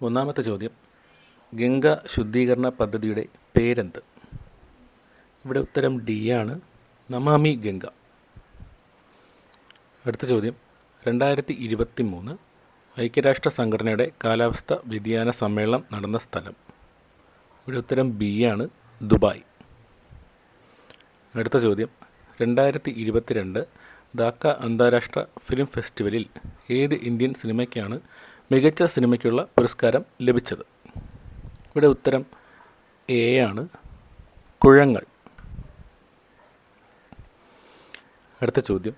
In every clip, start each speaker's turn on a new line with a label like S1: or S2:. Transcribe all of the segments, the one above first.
S1: ഒന്നാമത്തെ ചോദ്യം, ഗംഗ ശുദ്ധീകരണ പദ്ധതിയുടെ പേരെന്ത്? ഇവിടെ ഉത്തരം ഡി ആണ്, നമാമി ഗംഗ. അടുത്ത ചോദ്യം, 2023 ഐക്യരാഷ്ട്ര സംഘടനയുടെ കാലാവസ്ഥ വ്യതിയാന സമ്മേളനം നടന്ന സ്ഥലം? ഇവിടെ ഉത്തരം ബി ആണ്, ദുബായ്. അടുത്ത ചോദ്യം, 2022 ധാക്ക അന്താരാഷ്ട്ര ഫിലിം ഫെസ്റ്റിവലിൽ ഏത് ഇന്ത്യൻ സിനിമയ്ക്കാണ് മികച്ച സിനിമയ്ക്കുള്ള പുരസ്കാരം ലഭിച്ചത്? ഇവിടെ ഉത്തരം എ ആണ്, കുഴങ്ങൾ. അടുത്ത ചോദ്യം,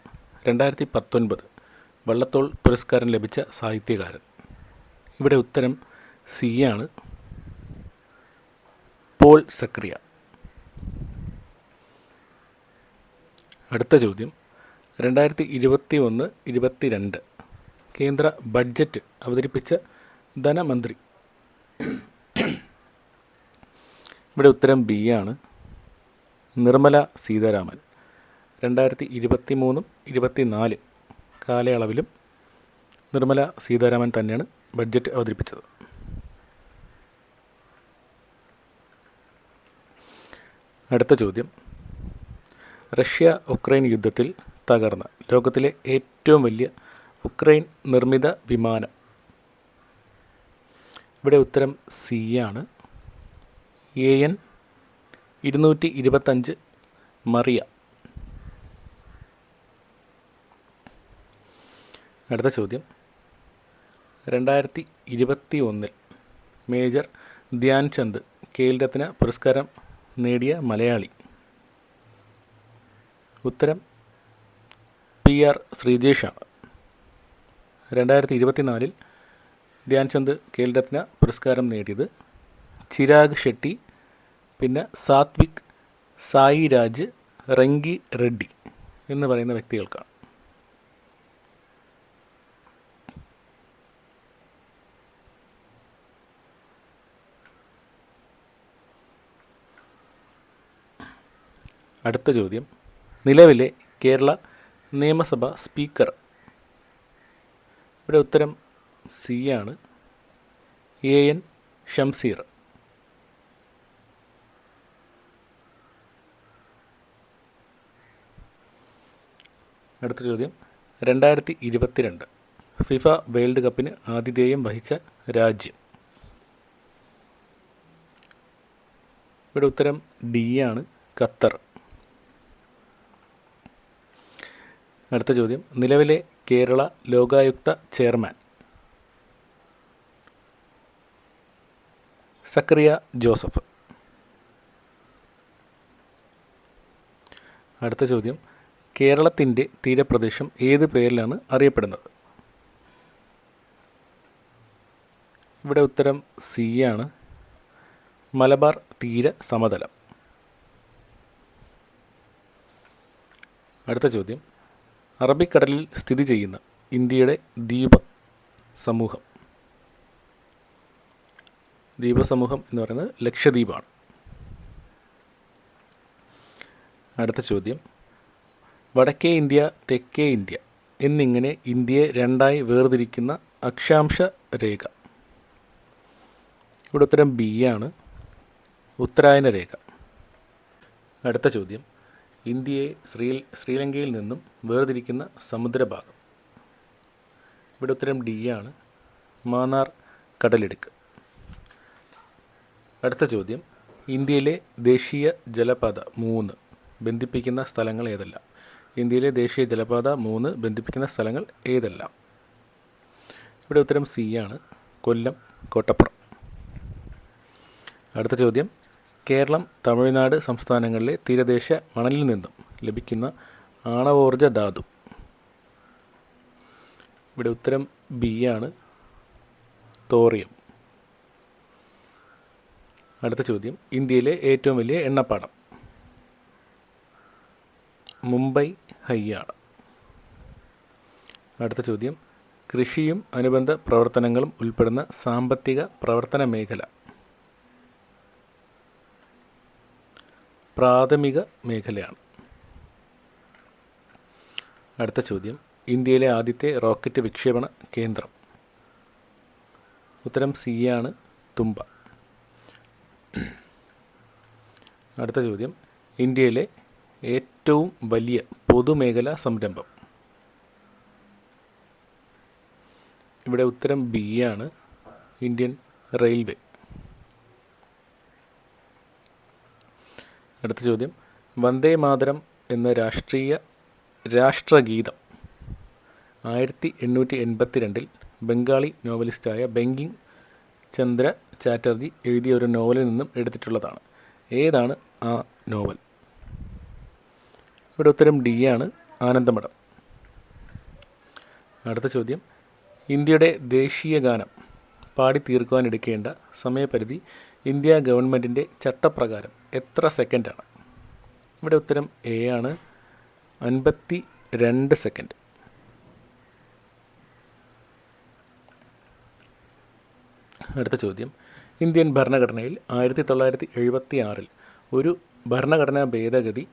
S1: 2019 വള്ളത്തോൾ പുരസ്കാരം ലഭിച്ച സാഹിത്യകാരൻ? ഇവിടെ ഉത്തരം സി ആണ്, പോൾ സക്രിയ. അടുത്ത ചോദ്യം, 2021-22 കേന്ദ്ര ബഡ്ജറ്റ് അവതരിപ്പിച്ച ധനമന്ത്രി? ഇവിടെ ഉത്തരം ബി ആണ്, നിർമ്മല സീതാരാമൻ. 2023-24 കാലയളവിലും നിർമ്മല സീതാരാമൻ തന്നെയാണ് ബഡ്ജറ്റ് അവതരിപ്പിച്ചത്. അടുത്ത ചോദ്യം, റഷ്യ ഉക്രൈൻ യുദ്ധത്തിൽ തകർന്ന ലോകത്തിലെ ഏറ്റവും വലിയ ഉക്രൈൻ നിർമ്മിത വിമാനം? ഇവിടെ ഉത്തരം സി ആണ്, AN 225 മറിയ. അടുത്ത ചോദ്യം, 2021 മേജർ ധ്യാൻചന്ദ് ഖേൽരത്ന പുരസ്കാരം നേടിയ മലയാളി? ഉത്തരം PR ശ്രീജേഷാണ്. 2024 ധ്യാൻചന്ദ് ഖേൽരത്ന പുരസ്കാരം നേടിയത് ചിരാഗ് ഷെട്ടി, പിന്നെ സാത്വിക് സായിരാജ് റങ്കി റെഡ്ഡി എന്ന് പറയുന്ന വ്യക്തികൾക്കാണ്. അടുത്ത ചോദ്യം, നിലവിലെ കേരള നിയമസഭ സ്പീക്കർ? ഇവിടെ ഉത്തരം സി ആണ്, AN ഷംസീർ. അടുത്ത ചോദ്യം, 2022 ഫിഫ വേൾഡ് കപ്പിന് ആതിഥേയം വഹിച്ച രാജ്യം? ഇവിടെ ഉത്തരം ഡി ആണ്, ഖത്തർ. അടുത്ത ചോദ്യം, നിലവിലെ കേരള ലോകായുക്ത ചെയർമാൻ? സക്കറിയ ജോസഫ്. അടുത്ത ചോദ്യം, കേരളത്തിൻ്റെ തീരപ്രദേശം ഏത് പേരിലാണ് അറിയപ്പെടുന്നത്? ഇവിടെ ഉത്തരം സി ആണ്, മലബാർ തീര സമതലം. അടുത്ത ചോദ്യം, അറബിക്കടലിൽ സ്ഥിതി ചെയ്യുന്ന ഇന്ത്യയുടെ ദ്വീപസമൂഹം എന്ന് പറയുന്നത് ലക്ഷദ്വീപാണ്. അടുത്ത ചോദ്യം, വടക്കേ ഇന്ത്യ തെക്കേ ഇന്ത്യ എന്നിങ്ങനെ ഇന്ത്യയെ രണ്ടായി വേർതിരിക്കുന്ന അക്ഷാംശ രേഖ? ഇവിടെ ഉത്തരം ബി ആണ്, ഉത്തരായന രേഖ. അടുത്ത ചോദ്യം, ഇന്ത്യയെ ശ്രീലങ്കയിൽ നിന്നും വേർതിരിക്കുന്ന സമുദ്രഭാഗം? ഇവിടെ ഉത്തരം ഡി ആണ്, മാന്നാർ കടലിടുക്ക്. അടുത്ത ചോദ്യം, ഇന്ത്യയിലെ ദേശീയ ജലപാത 3 ബന്ധിപ്പിക്കുന്ന സ്ഥലങ്ങൾ ഏതെല്ലാം? ഇന്ത്യയിലെ ദേശീയ ജലപാത 3 ബന്ധിപ്പിക്കുന്ന സ്ഥലങ്ങൾ ഏതെല്ലാം? ഇവിടെ ഉത്തരം സി ആണ്, കൊല്ലം കോട്ടപ്പുറം. അടുത്ത ചോദ്യം, കേരളം തമിഴ്നാട് സംസ്ഥാനങ്ങളിലെ തീരദേശ മണലിൽ നിന്നും ലഭിക്കുന്ന ആണവോർജ ധാതു? ഇവിടെ ഉത്തരം ബി ആണ്, തോറിയം. അടുത്ത ചോദ്യം, ഇന്ത്യയിലെ ഏറ്റവും വലിയ എണ്ണപ്പാടം? മുംബൈ ഹൈയാണ്. അടുത്ത ചോദ്യം, കൃഷിയും അനുബന്ധ പ്രവർത്തനങ്ങളും ഉൾപ്പെടുന്ന സാമ്പത്തിക പ്രവർത്തന മേഖല? പ്രാഥമിക മേഖലയാണ്. അടുത്ത ചോദ്യം, ഇന്ത്യയിലെ ആദ്യത്തെ റോക്കറ്റ് വിക്ഷേപണ കേന്ദ്രം? ഉത്തരം സി ആണ്, തുമ്പ. അടുത്ത ചോദ്യം, ഇന്ത്യയിലെ ഏറ്റവും വലിയ പൊതുമേഖലാ സംരംഭം. ഇവിടെ ഉത്തരം ബി ആണ്, ഇന്ത്യൻ റെയിൽവേ. അടുത്ത ചോദ്യം, വന്ദേ മാതരം എന്ന രാഷ്ട്രഗീതം 1882 ബംഗാളി നോവലിസ്റ്റായ ബങ്കിം ചന്ദ്ര ചാറ്റർജി എഴുതിയ ഒരു നോവലിൽ നിന്നും എടുത്തിട്ടുള്ളതാണ്. ഏതാണ് ആ നോവൽ? ഇവിടെ ഉത്തരം ഡി ആണ്, ആനന്ദമഠം. അടുത്ത ചോദ്യം, ഇന്ത്യയുടെ ദേശീയ ഗാനം പാടി തീർക്കുവാനെടുക്കേണ്ട സമയപരിധി ഇന്ത്യ ഗവൺമെൻറ്റിൻ്റെ ചട്ടപ്രകാരം എത്ര സെക്കൻഡാണ്? ഇവിടെ ഉത്തരം എ ആണ്, 52 സെക്കൻഡ്. അടുത്ത ചോദ്യം, ഇന്ത്യൻ ഭരണഘടനയിൽ 1976 ഒരു ഭരണഘടനാ ഭേദഗതി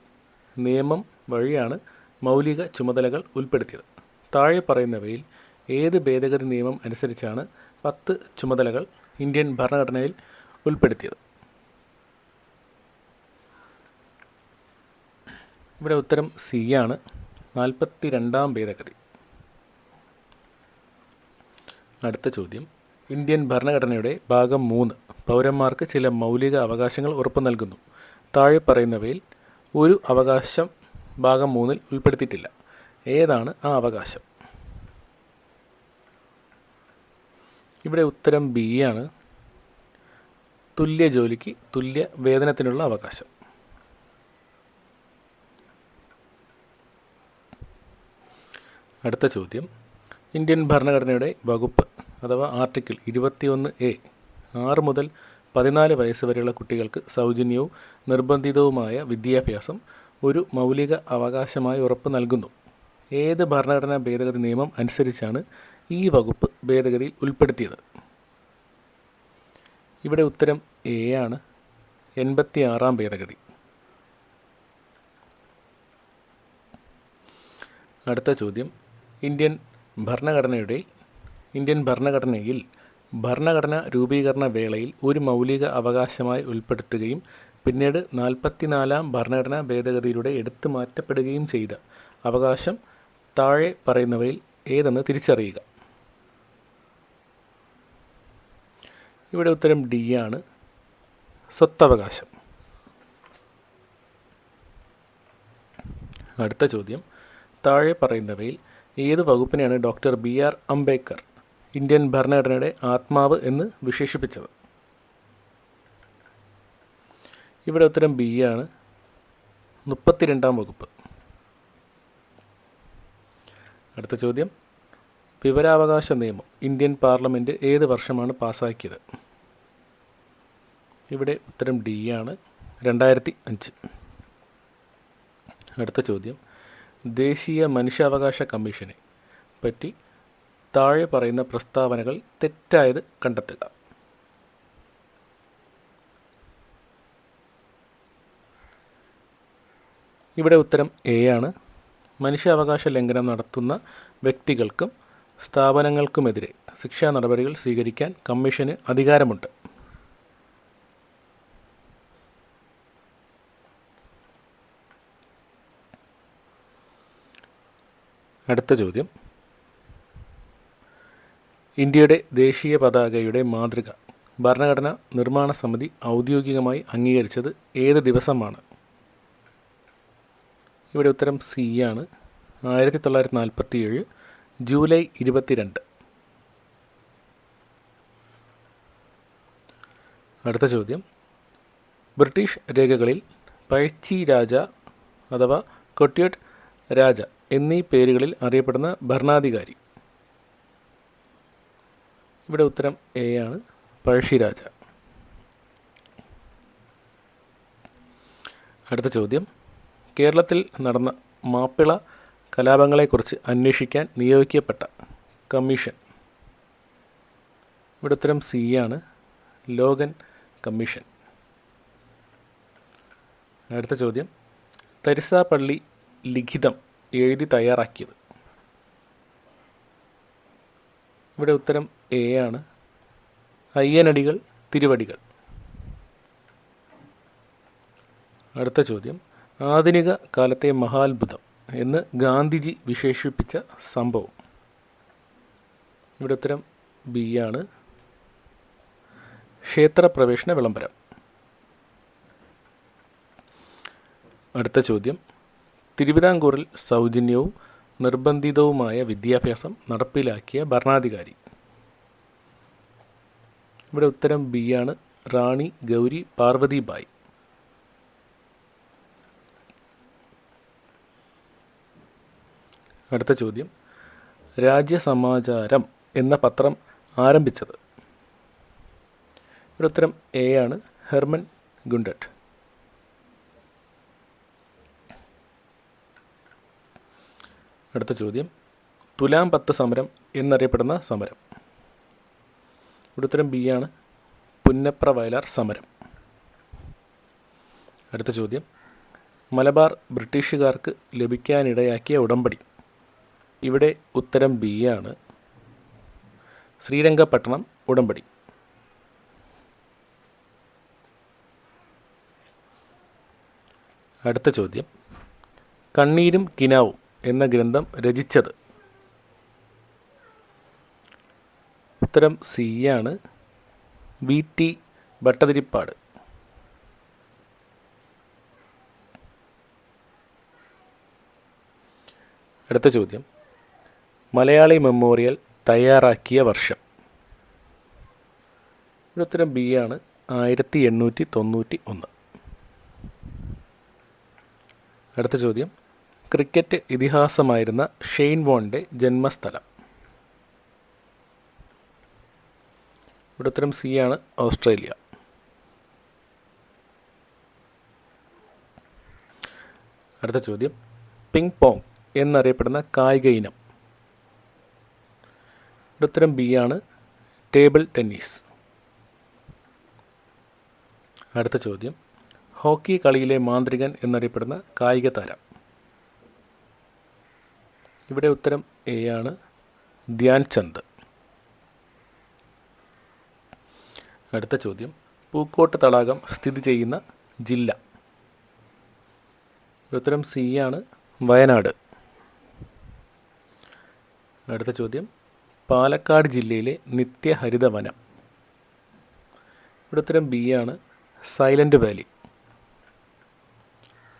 S1: നിയമം വഴിയാണ് മൗലിക ചുമതലകൾ ഉൾപ്പെടുത്തിയത്. താഴെ പറയുന്നവയിൽ ഏത് ഭേദഗതി നിയമം അനുസരിച്ചാണ് 10 ചുമതലകൾ ഇന്ത്യൻ ഭരണഘടനയിൽ ഉൾപ്പെടുത്തിയത്? ഇവിടെ ഉത്തരം സി ആണ്, 42ാം ഭേദഗതി. അടുത്ത ചോദ്യം, ഇന്ത്യൻ ഭരണഘടനയുടെ ഭാഗം 3 പൗരന്മാർക്ക് ചില മൗലിക അവകാശങ്ങൾ ഉറപ്പു നൽകുന്നു. താഴെ പറയുന്നവയിൽ ഒരു അവകാശം ഭാഗം 3-ൽ ഉൾപ്പെടുത്തിയിട്ടില്ല. ഏതാണ് ആ അവകാശം? ഇവിടെ ഉത്തരം ബി ആണ്, തുല്യ ജോലിക്ക് തുല്യ വേതനത്തിനുള്ള അവകാശം. അടുത്ത ചോദ്യം, ഇന്ത്യൻ ഭരണഘടനയുടെ വകുപ്പ് അഥവാ ആർട്ടിക്കിൾ 21A 6 മുതൽ 14 വയസ്സ് വരെയുള്ള കുട്ടികൾക്ക് സൗജന്യവും നിർബന്ധിതവുമായ വിദ്യാഭ്യാസം ഒരു മൗലിക അവകാശമായി ഉറപ്പ് നൽകുന്നു. ഏത് ഭരണഘടനാ ഭേദഗതി നിയമം അനുസരിച്ചാണ് ഈ വകുപ്പ് ഭേദഗതിയിൽ ഉൾപ്പെടുത്തിയത്? ഇവിടെ ഉത്തരം എ ആണ്, 86ാം ഭേദഗതി. അടുത്ത ചോദ്യം, ഇന്ത്യൻ ഭരണഘടനയിൽ ഭരണഘടനാ രൂപീകരണ വേളയിൽ ഒരു മൗലിക അവകാശമായി ഉൾപ്പെടുത്തുകയും പിന്നീട് 44ാം ഭരണഘടനാ ഭേദഗതിയിലൂടെ എടുത്തു മാറ്റപ്പെടുകയും ചെയ്ത അവകാശം താഴെ പറയുന്നവയിൽ ഏതെന്ന് തിരിച്ചറിയുക. ഇവിടെ ഉത്തരം ഡി ആണ്, സ്വത്തവകാശം. അടുത്ത ചോദ്യം, താഴെ പറയുന്നവയിൽ ഏത് വകുപ്പിനെയാണ് ഡോക്ടർ BR അംബേദ്കർ ഇന്ത്യൻ ഭരണഘടനയുടെ ആത്മാവ് എന്ന് വിശേഷിപ്പിച്ചത്? ഇവിടെ ഉത്തരം ബി ആണ്, 32ാം വകുപ്പ്. അടുത്ത ചോദ്യം, വിവരാവകാശ നിയമം ഇന്ത്യൻ പാർലമെൻറ്റ് ഏത് വർഷമാണ് പാസ്സാക്കിയത്? ഇവിടെ ഉത്തരം ഡി ആണ്, 2005. അടുത്ത ചോദ്യം, ദേശീയ മനുഷ്യാവകാശ കമ്മീഷനെ പറ്റി താഴെ പറയുന്ന പ്രസ്താവനകൾ തെറ്റായത് കണ്ടെത്തുക. ഇവിടെ ഉത്തരം എ ആണ്, മനുഷ്യാവകാശ ലംഘനം നടത്തുന്ന വ്യക്തികൾക്കും സ്ഥാപനങ്ങൾക്കുമെതിരെ ശിക്ഷാ നടപടികൾ സ്വീകരിക്കാൻ കമ്മീഷന് അധികാരമുണ്ട്. അടുത്ത ചോദ്യം, ഇന്ത്യയുടെ ദേശീയ പതാകയുടെ മാതൃക ഭരണഘടനാ നിർമ്മാണ സമിതി ഔദ്യോഗികമായി അംഗീകരിച്ചത് ഏത് ദിവസമാണ്? ഇവിടെ ഉത്തരം സി ആണ്, 1947 ജൂലൈ 22. അടുത്ത ചോദ്യം, ബ്രിട്ടീഷ് രേഖകളിൽ പഴച്ചി രാജ അഥവാ കൊട്യാട്ട് രാജ എന്നീ പേരുകളിൽ അറിയപ്പെടുന്ന ഭരണാധികാരി? ഇവിടെ ഉത്തരം എ ആണ്, പഴശ്ശിരാജ. അടുത്ത ചോദ്യം, കേരളത്തിൽ നടന്ന മാപ്പിള കലാപങ്ങളെക്കുറിച്ച് അന്വേഷിക്കാൻ നിയോഗിക്കപ്പെട്ട കമ്മീഷൻ? ഇവിടെ ഉത്തരം സി ആണ്, ലോഗൻ കമ്മീഷൻ. അടുത്ത ചോദ്യം, തരിസാപ്പള്ളി ലിഖിതം എഴുതി തയ്യാറാക്കിയത്? ഇവിടെ ഉത്തരം എ ആണ്, അയ്യനടികൾ, തിരുവടികൾ. അടുത്ത ചോദ്യം, ആധുനിക കാലത്തെ മഹാത്ഭുതം എന്ന് ഗാന്ധിജി വിശേഷിപ്പിച്ച സംഭവം. ഇവിടെ ഉത്തരം ബി ആണ്, ക്ഷേത്രപ്രവേശന വിളംബരം. അടുത്ത ചോദ്യം, തിരുവിതാംകൂറിൽ സൗജന്യവും നിർബന്ധിതവുമായ വിദ്യാഭ്യാസം നടപ്പിലാക്കിയ ഭരണാധികാരി. ഇവിടെ ഉത്തരം ബി ആണ്, റാണി ഗൗരി പാർവതിബായി. അടുത്ത ചോദ്യം, രാജ്യസമാചാരം എന്ന പത്രം ആരംഭിച്ചത്. ഇവിടെ ഉത്തരം എ ആണ്, ഹെർമൻ ഗുണ്ടറ്റ്. അടുത്ത ചോദ്യം, തുലാം 10 സമരം എന്നറിയപ്പെടുന്ന സമരം. ഇവിടെ ഉത്തരം ബി ആണ്, പുന്നപ്ര വയലാർ സമരം. അടുത്ത ചോദ്യം, മലബാർ ബ്രിട്ടീഷുകാർക്ക് ലഭിക്കാനിടയാക്കിയ ഉടമ്പടി. ഇവിടെ ഉത്തരം ബി ആണ്, ശ്രീരംഗപട്ടണം ഉടമ്പടി. അടുത്ത ചോദ്യം, കണ്ണീരും കിനാവും എന്ന ഗ്രന്ഥം രചിച്ചത്. ഉത്തരം സി ആണ്, VT ഭട്ടതിരിപ്പാട്. അടുത്ത ചോദ്യം, മലയാളി മെമ്മോറിയൽ തയ്യാറാക്കിയ വർഷം. ഉത്തരം ബി ആണ്, 1891. അടുത്ത ചോദ്യം, ക്രിക്കറ്റ് ഇതിഹാസമായിരുന്ന ഷെയ്ൻ വോണിൻ്റെ ജന്മസ്ഥലം. ഇവിടെ ഉത്തരം സി ആണ്, ഓസ്ട്രേലിയ. അടുത്ത ചോദ്യം, പിങ് പോങ് എന്നറിയപ്പെടുന്ന കായിക ഇനം. ഇവിടെ ഉത്തരം ബി ആണ്, ടേബിൾ ടെന്നീസ്. അടുത്ത ചോദ്യം, ഹോക്കി കളിയിലെ മാന്ത്രികൻ എന്നറിയപ്പെടുന്ന കായിക താരം. ഇവിടെ ഉത്തരം എ ആണ്, ധ്യാൻ ചന്ദ്. അടുത്ത ചോദ്യം, പൂക്കോട്ട് തടാകം സ്ഥിതി ചെയ്യുന്ന ജില്ല. ഉത്തരം സി ആണ്, വയനാട്. അടുത്ത ചോദ്യം, പാലക്കാട് ജില്ലയിലെ നിത്യഹരിത വനം. ഇവിടെ ഉത്തരം ബി ആണ്, സൈലൻ്റ് വാലി.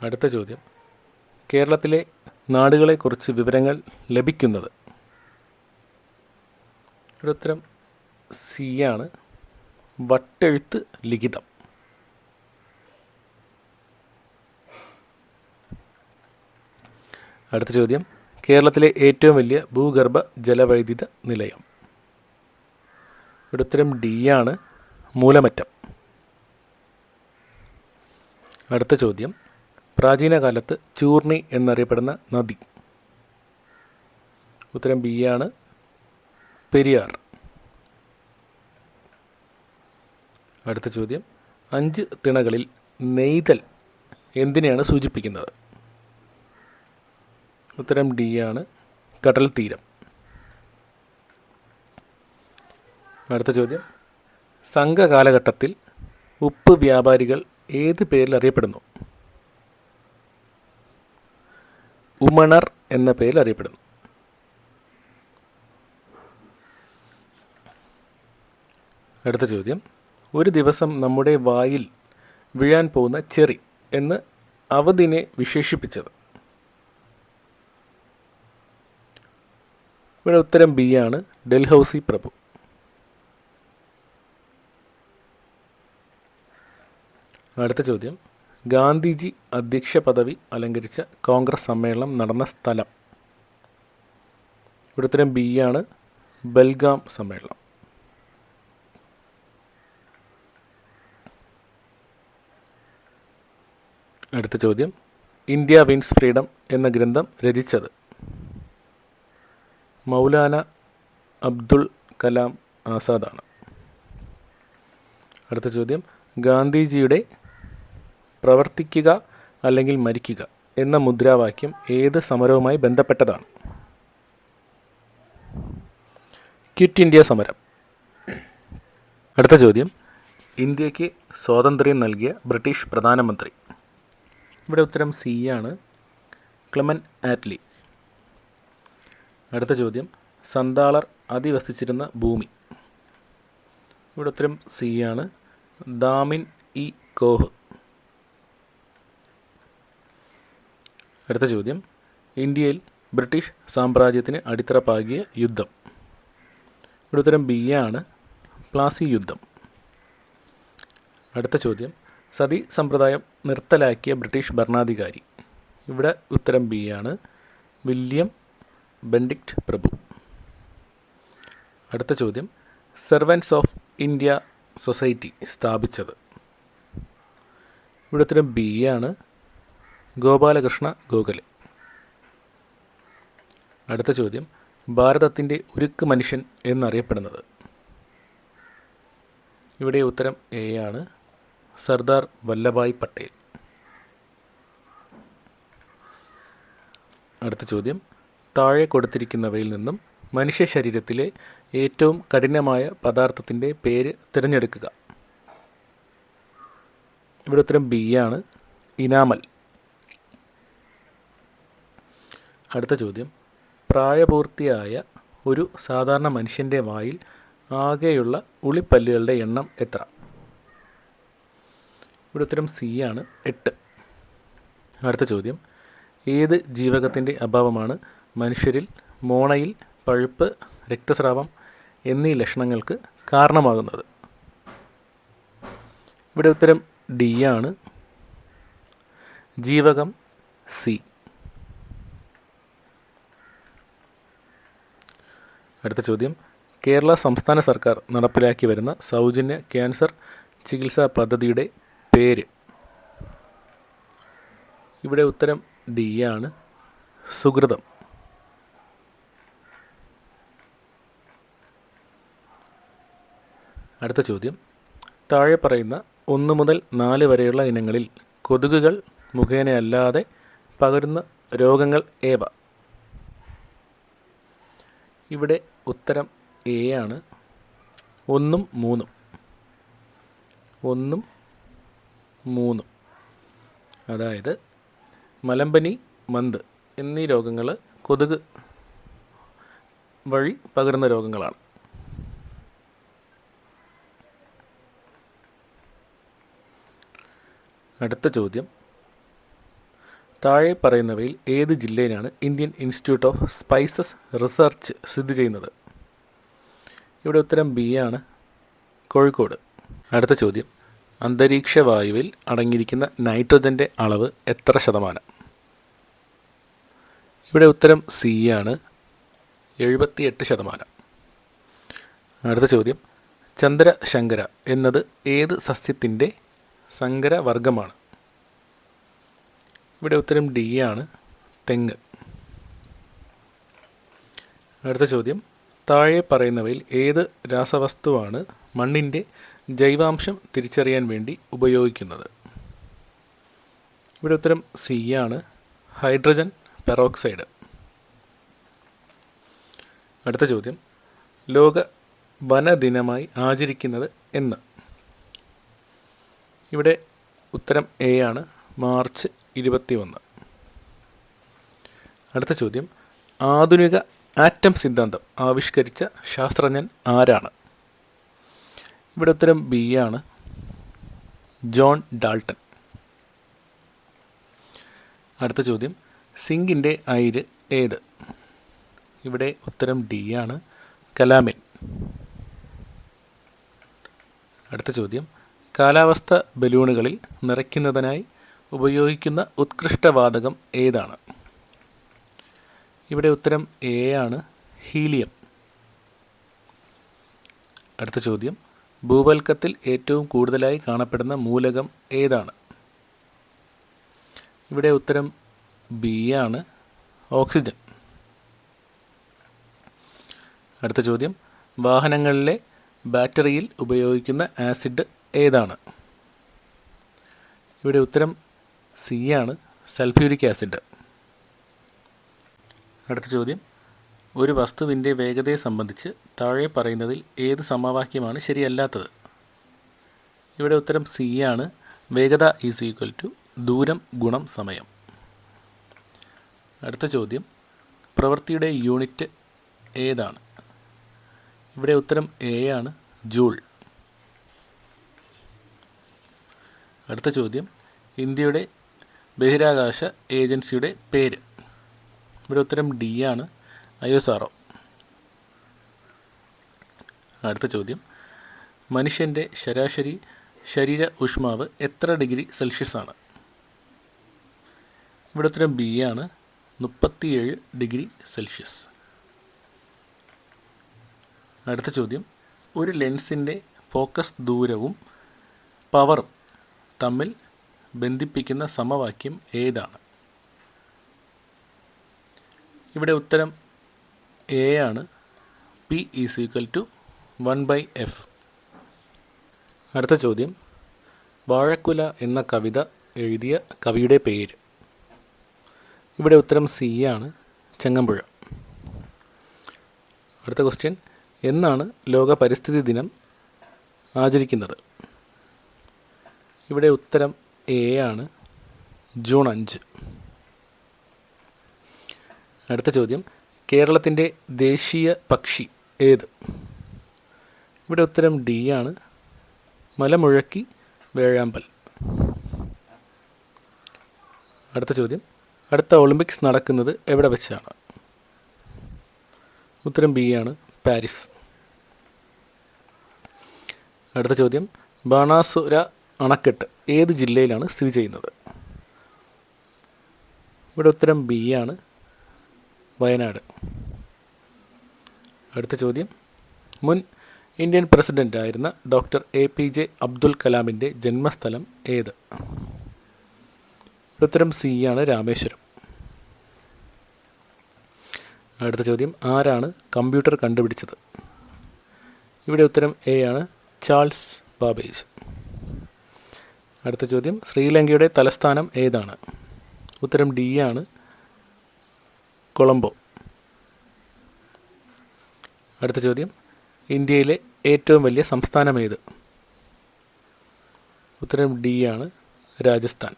S1: അടുത്ത ചോദ്യം, കേരളത്തിലെ നാടുകളെക്കുറിച്ച് വിവരങ്ങൾ ലഭിക്കുന്നത്. ഇവിടെ ഉത്തരം സി ആണ്, വട്ടെഴുത്ത് ലിഖിതം. അടുത്ത ചോദ്യം, കേരളത്തിലെ ഏറ്റവും വലിയ ഭൂഗർഭ ജലവൈദ്യുത നിലയം. ഇവിടെ ഉത്തരം ഡി ആണ്, മൂലമറ്റം. അടുത്ത ചോദ്യം, പ്രാചീന കാലത്ത് ചൂർണി എന്നറിയപ്പെടുന്ന നദി. ഉത്തരം ബി ആണ്, പെരിയാർ. അടുത്ത ചോദ്യം, 5 തിണകളിൽ നെയ്തൽ എന്തിനെയാണ് സൂചിപ്പിക്കുന്നത്? ഉത്തരം ഡി ആണ്, കടൽ തീരം. അടുത്ത ചോദ്യം, സംഘകാലഘട്ടത്തിൽ ഉപ്പ് വ്യാപാരികൾ ഏത് പേരിൽ അറിയപ്പെടുന്നു? ഉമണർ എന്ന പേരിൽ അറിയപ്പെടുന്നു. അടുത്ത ചോദ്യം, ഒരു ദിവസം നമ്മുടെ വായിൽ വീഴാൻ പോകുന്ന ചെറി എന്ന് അവധിനെ വിശേഷിപ്പിച്ചത്. ഇവിടെ ഉത്തരം ബി ആണ്, ഡൽഹൌസി പ്രഭു. അടുത്ത ചോദ്യം, ഗാന്ധിജി അധ്യക്ഷ പദവി അലങ്കരിച്ച കോൺഗ്രസ് സമ്മേളനം നടന്ന സ്ഥലം. ഇവിടെ ഉത്തരം ബി ആണ്, ബൽഗാം സമ്മേളനം. അടുത്ത ചോദ്യം, ഇന്ത്യ വിൻസ് ഫ്രീഡം എന്ന ഗ്രന്ഥം രചിച്ചത്. മൗലാന അബ്ദുൾ കലാം ആസാദാണ്. അടുത്ത ചോദ്യം, ഗാന്ധിജിയുടെ പ്രവർത്തിക്കുക അല്ലെങ്കിൽ മരിക്കുക എന്ന മുദ്രാവാക്യം ഏത് സമരവുമായി ബന്ധപ്പെട്ടതാണ്? ക്വിറ്റ് ഇന്ത്യ സമരം. അടുത്ത ചോദ്യം, ഇന്ത്യക്ക് സ്വാതന്ത്ര്യം നൽകിയ ബ്രിട്ടീഷ് പ്രധാനമന്ത്രി. ഇവിടെ ഉത്തരം സി ആണ്, ക്ലെമന്റ് ആറ്റ്ലി. അടുത്ത ചോദ്യം, സന്താളർ അധിവസിച്ചിരുന്ന ഭൂമി. ഇവിടെ ഉത്തരം സി ആണ്, ദാമിൻ ഇ കോഹ്. അടുത്ത ചോദ്യം, ഇന്ത്യയിൽ ബ്രിട്ടീഷ് സാമ്രാജ്യത്തിന് അടിത്തറ പാകിയ യുദ്ധം. ഇവിടെ ഉത്തരം ബി ആണ്, പ്ലാസി യുദ്ധം. അടുത്ത ചോദ്യം, സതി സമ്പ്രദായം നിർത്തലാക്കിയ ബ്രിട്ടീഷ് ഭരണാധികാരി. ഇവിടെ ഉത്തരം ബി ആണ്, വില്യം ബെൻഡിക്റ്റ് പ്രഭു. അടുത്ത ചോദ്യം, സെർവൻസ് ഓഫ് ഇന്ത്യ സൊസൈറ്റി സ്ഥാപിച്ചത്. ഇവിടെ ഉത്തരം ബി ആണ്, ഗോപാലകൃഷ്ണ ഗോഖലെ. അടുത്ത ചോദ്യം, ഭാരതത്തിൻ്റെ ഉരുക്ക് മനുഷ്യൻ എന്നറിയപ്പെടുന്നത്. ഇവിടെ ഉത്തരം എ ആണ്, സർദാർ വല്ലഭായ് പട്ടേൽ. അടുത്ത ചോദ്യം, താഴെ കൊടുത്തിരിക്കുന്നവയിൽ നിന്നും മനുഷ്യ ശരീരത്തിലെ ഏറ്റവും കഠിനമായ പദാർത്ഥത്തിൻ്റെ പേര് തിരഞ്ഞെടുക്കുക. ഇവിടെ ഉത്തരം ബി ആണ്, ഇനാമൽ. അടുത്ത ചോദ്യം, പ്രായപൂർത്തിയായ ഒരു സാധാരണ മനുഷ്യൻ്റെ വായിൽ ആകെയുള്ള ഉളിപ്പല്ലുകളുടെ എണ്ണം എത്ര? ഇവിടെ ഉത്തരം സി ആണ്, 8. അടുത്ത ചോദ്യം, ഏത് ജീവകത്തിൻ്റെ അഭാവമാണ് മനുഷ്യരിൽ മോണയിൽ പഴുപ്പ്, രക്തസ്രാവം എന്നീ ലക്ഷണങ്ങൾക്ക് കാരണമാകുന്നത്? ഇവിടെ ഉത്തരം ഡി ആണ്, ജീവകം സി. അടുത്ത ചോദ്യം, കേരള സംസ്ഥാന സർക്കാർ നടപ്പിലാക്കി വരുന്ന സൗജന്യ ക്യാൻസർ ചികിത്സാ പദ്ധതിയുടെ പേര്. ഇവിടെ ഉത്തരം ഡി ആണ്, സുകൃതം. അടുത്ത ചോദ്യം, താഴെ പറയുന്ന 1 മുതൽ 4 വരെയുള്ള ഇനങ്ങളിൽ കൊതുകുകൾ മുഖേനയല്ലാതെ പകരുന്ന രോഗങ്ങൾ ഏവ? ഇവിടെ ഉത്തരം എ ആണ്, 1ഉം 3ഉം. 1ഉം 3ഉം, അതായത് മലമ്പനി, മന്ത് എന്നീ രോഗങ്ങൾ കൊതുക് വഴി പകരുന്ന രോഗങ്ങളാണ്. അടുത്ത ചോദ്യം, താഴെ പറയുന്നവയിൽ ഏത് ജില്ലയിലാണ് Indian institute of spices research സ്ഥിതി ചെയ്യുന്നത്? ഇവിടെ ഉത്തരം ബി ആണ്, കോഴിക്കോട്. അടുത്ത ചോദ്യം, അന്തരീക്ഷ വായുവിൽ അടങ്ങിയിരിക്കുന്ന നൈട്രജൻ്റെ അളവ് എത്ര ശതമാനം? ഇവിടെ ഉത്തരം സി ആണ്, 78%. അടുത്ത ചോദ്യം, ചന്ദ്രശങ്കര എന്നത് ഏത് സസ്യത്തിൻ്റെ സങ്കരവർഗമാണ്? ഇവിടെ ഉത്തരം ഡി ആണ്, തെങ്ങ്. അടുത്ത ചോദ്യം, താഴെ പറയുന്നവയിൽ ഏത് രാസവസ്തുവാണ് മണ്ണിൻ്റെ ജൈവാംശം തിരിച്ചറിയാൻ വേണ്ടി ഉപയോഗിക്കുന്നത്? ഇവിടെ ഉത്തരം സി ആണ്, ഹൈഡ്രജൻ പെറോക്സൈഡ്. അടുത്ത ചോദ്യം, ലോക വനദിനമായി ആചരിക്കുന്നത് എന്ന്? ഇവിടെ ഉത്തരം എ ആണ്, മാർച്ച് 21. അടുത്ത ചോദ്യം, ആധുനിക ആറ്റം സിദ്ധാന്തം ആവിഷ്കരിച്ച ശാസ്ത്രജ്ഞൻ ആരാണ്? ഇവിടെ ഉത്തരം ബി ആണ്, ജോൺ ഡാൾട്ടൺ. അടുത്ത ചോദ്യം, സിങ്കിൻ്റെ അയിര് ഏത്? ഇവിടെ ഉത്തരം ഡി ആണ്, കലാമിൻ. അടുത്ത ചോദ്യം, കാലാവസ്ഥ ബലൂണുകളിൽ നിറയ്ക്കുന്നതിനായി ഉപയോഗിക്കുന്ന ഉത്കൃഷ്ടവാതകം ഏതാണ്? ഇവിടെ ഉത്തരം എ ആണ്, ഹീലിയം. അടുത്ത ചോദ്യം, ഭൂവൽക്കത്തിൽ ഏറ്റവും കൂടുതലായി കാണപ്പെടുന്ന മൂലകം ഏതാണ്? ഇവിടെ ഉത്തരം ബി ആണ്, ഓക്സിജൻ. അടുത്ത ചോദ്യം, വാഹനങ്ങളിലെ ബാറ്ററിയിൽ ഉപയോഗിക്കുന്ന ആസിഡ് ഏതാണ്? ഇവിടെ ഉത്തരം സി ആണ്, സൾഫ്യൂരിക് ആസിഡ്. അടുത്ത ചോദ്യം, ഒരു വസ്തുവിൻ്റെ വേഗതയെ സംബന്ധിച്ച് താഴെ പറയുന്നതിൽ ഏത് സമവാക്യമാണ് ശരിയല്ലാത്തത്? ഇവിടെ ഉത്തരം സി ആണ്. വേഗത ഈസ് ഈക്വൽ ടു ദൂരം ഗുണം സമയം. അടുത്ത ചോദ്യം, പ്രവൃത്തിയുടെ യൂണിറ്റ് ഏതാണ്? ഇവിടെ ഉത്തരം എ ആണ്, ജൂൾ. അടുത്ത ചോദ്യം, ഇന്ത്യയുടെ ബഹിരാകാശ ഏജൻസിയുടെ പേര്? ഇവിടെ ഉത്തരം ഡി ആണ്, ISRO. അടുത്ത ചോദ്യം, മനുഷ്യൻ്റെ ശരാശരി ശരീര ഊഷ്മാവ് എത്ര ഡിഗ്രി സെൽഷ്യസ് ആണ്? ഇവിടെ ഉത്തരം ബി ആണ്, 37 ഡിഗ്രി സെൽഷ്യസ്. അടുത്ത ചോദ്യം, ഒരു ലെൻസിൻ്റെ ഫോക്കസ് ദൂരവും പവറും തമ്മിൽ ബന്ധിപ്പിക്കുന്ന സമവാക്യം ഏതാണ്? ഇവിടെ ഉത്തരം എ ആണ്, P is equal to 1/f. അടുത്ത ചോദ്യം, വാഴക്കുല എന്ന കവിത എഴുതിയ കവിയുടെ പേര്? ഇവിടെ ഉത്തരം സി ആണ്, ചങ്ങമ്പുഴ. അടുത്ത ക്വസ്റ്റ്യൻ, എന്നാണ് ലോക പരിസ്ഥിതി ദിനം ആചരിക്കുന്നത്? ഇവിടെ ഉത്തരം എ ആണ്, ജൂൺ 5. അടുത്ത ചോദ്യം, കേരളത്തിൻ്റെ ദേശീയ പക്ഷി ഏത്? ഇവിടെ ഉത്തരം ഡി ആണ്, മലമുഴക്കി വേഴാമ്പൽ. അടുത്ത ചോദ്യം, അടുത്ത ഒളിമ്പിക്സ് നടക്കുന്നത് എവിടെ വെച്ചാണ്? ഉത്തരം ബി ആണ്, പാരീസ്. അടുത്ത ചോദ്യം, ബാണാസുര അണക്കെട്ട് ഏത് ജില്ലയിലാണ് സ്ഥിതി ചെയ്യുന്നത്? ഇവിടെ ഉത്തരം ബി ആണ്, വയനാട്. അടുത്ത ചോദ്യം, മുൻ ഇന്ത്യൻ പ്രസിഡൻ്റ് ആയിരുന്ന ഡോക്ടർ APJ അബ്ദുൽ കലാമിൻ്റെ ജന്മസ്ഥലം ഏത്? ഉത്തരം സി ആണ്, രാമേശ്വരം. അടുത്ത ചോദ്യം, ആരാണ് കമ്പ്യൂട്ടർ കണ്ടുപിടിച്ചത്? ഇവിടെ ഉത്തരം എ ആണ്, ചാൾസ് ബാബേജ്. അടുത്ത ചോദ്യം, ശ്രീലങ്കയുടെ തലസ്ഥാനം ഏതാണ്? ഉത്തരം ഡി ആണ്, കൊളംബോ. അടുത്ത ചോദ്യം, ഇന്ത്യയിലെ ഏറ്റവും വലിയ സംസ്ഥാനം ഏത്? ഉത്തരം ഡി ആണ്, രാജസ്ഥാൻ.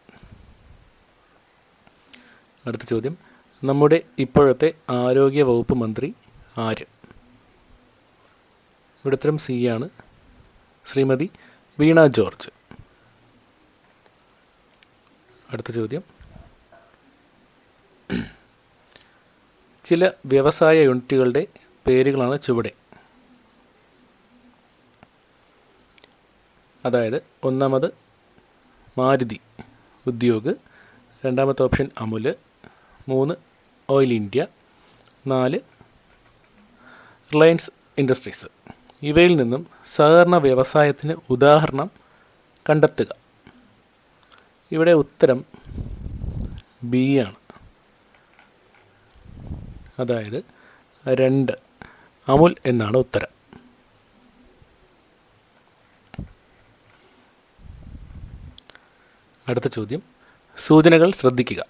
S1: അടുത്ത ചോദ്യം, നമ്മുടെ ഇപ്പോഴത്തെ ആരോഗ്യ വകുപ്പ് മന്ത്രി ആര്? ഇവിടെ ഉത്തരം സി ആണ്, ശ്രീമതി വീണ ജോർജ്. അടുത്ത ചോദ്യം, ചില വ്യവസായ യൂണിറ്റുകളുടെ പേരുകളാണ് ചുവടെ. അതായത് ഒന്നാമത് മാരുതി ഉദ്യോഗ്, രണ്ടാമത്തെ ഓപ്ഷൻ അമുല്, 3 ഓയിൽ ഇന്ത്യ, 4 റിലയൻസ് ഇൻഡസ്ട്രീസ്. ഇവയിൽ നിന്നും സഹകരണ വ്യവസായത്തിന് ഉദാഹരണം കണ്ടെത്തുക. ഇവിടെ ഉത്തരം ബി ആണ്, അതായത് 2 അമുൽ എന്നാണ് ഉത്തരം. അടുത്ത ചോദ്യം, സൂചനകൾ ശ്രദ്ധിക്കുക.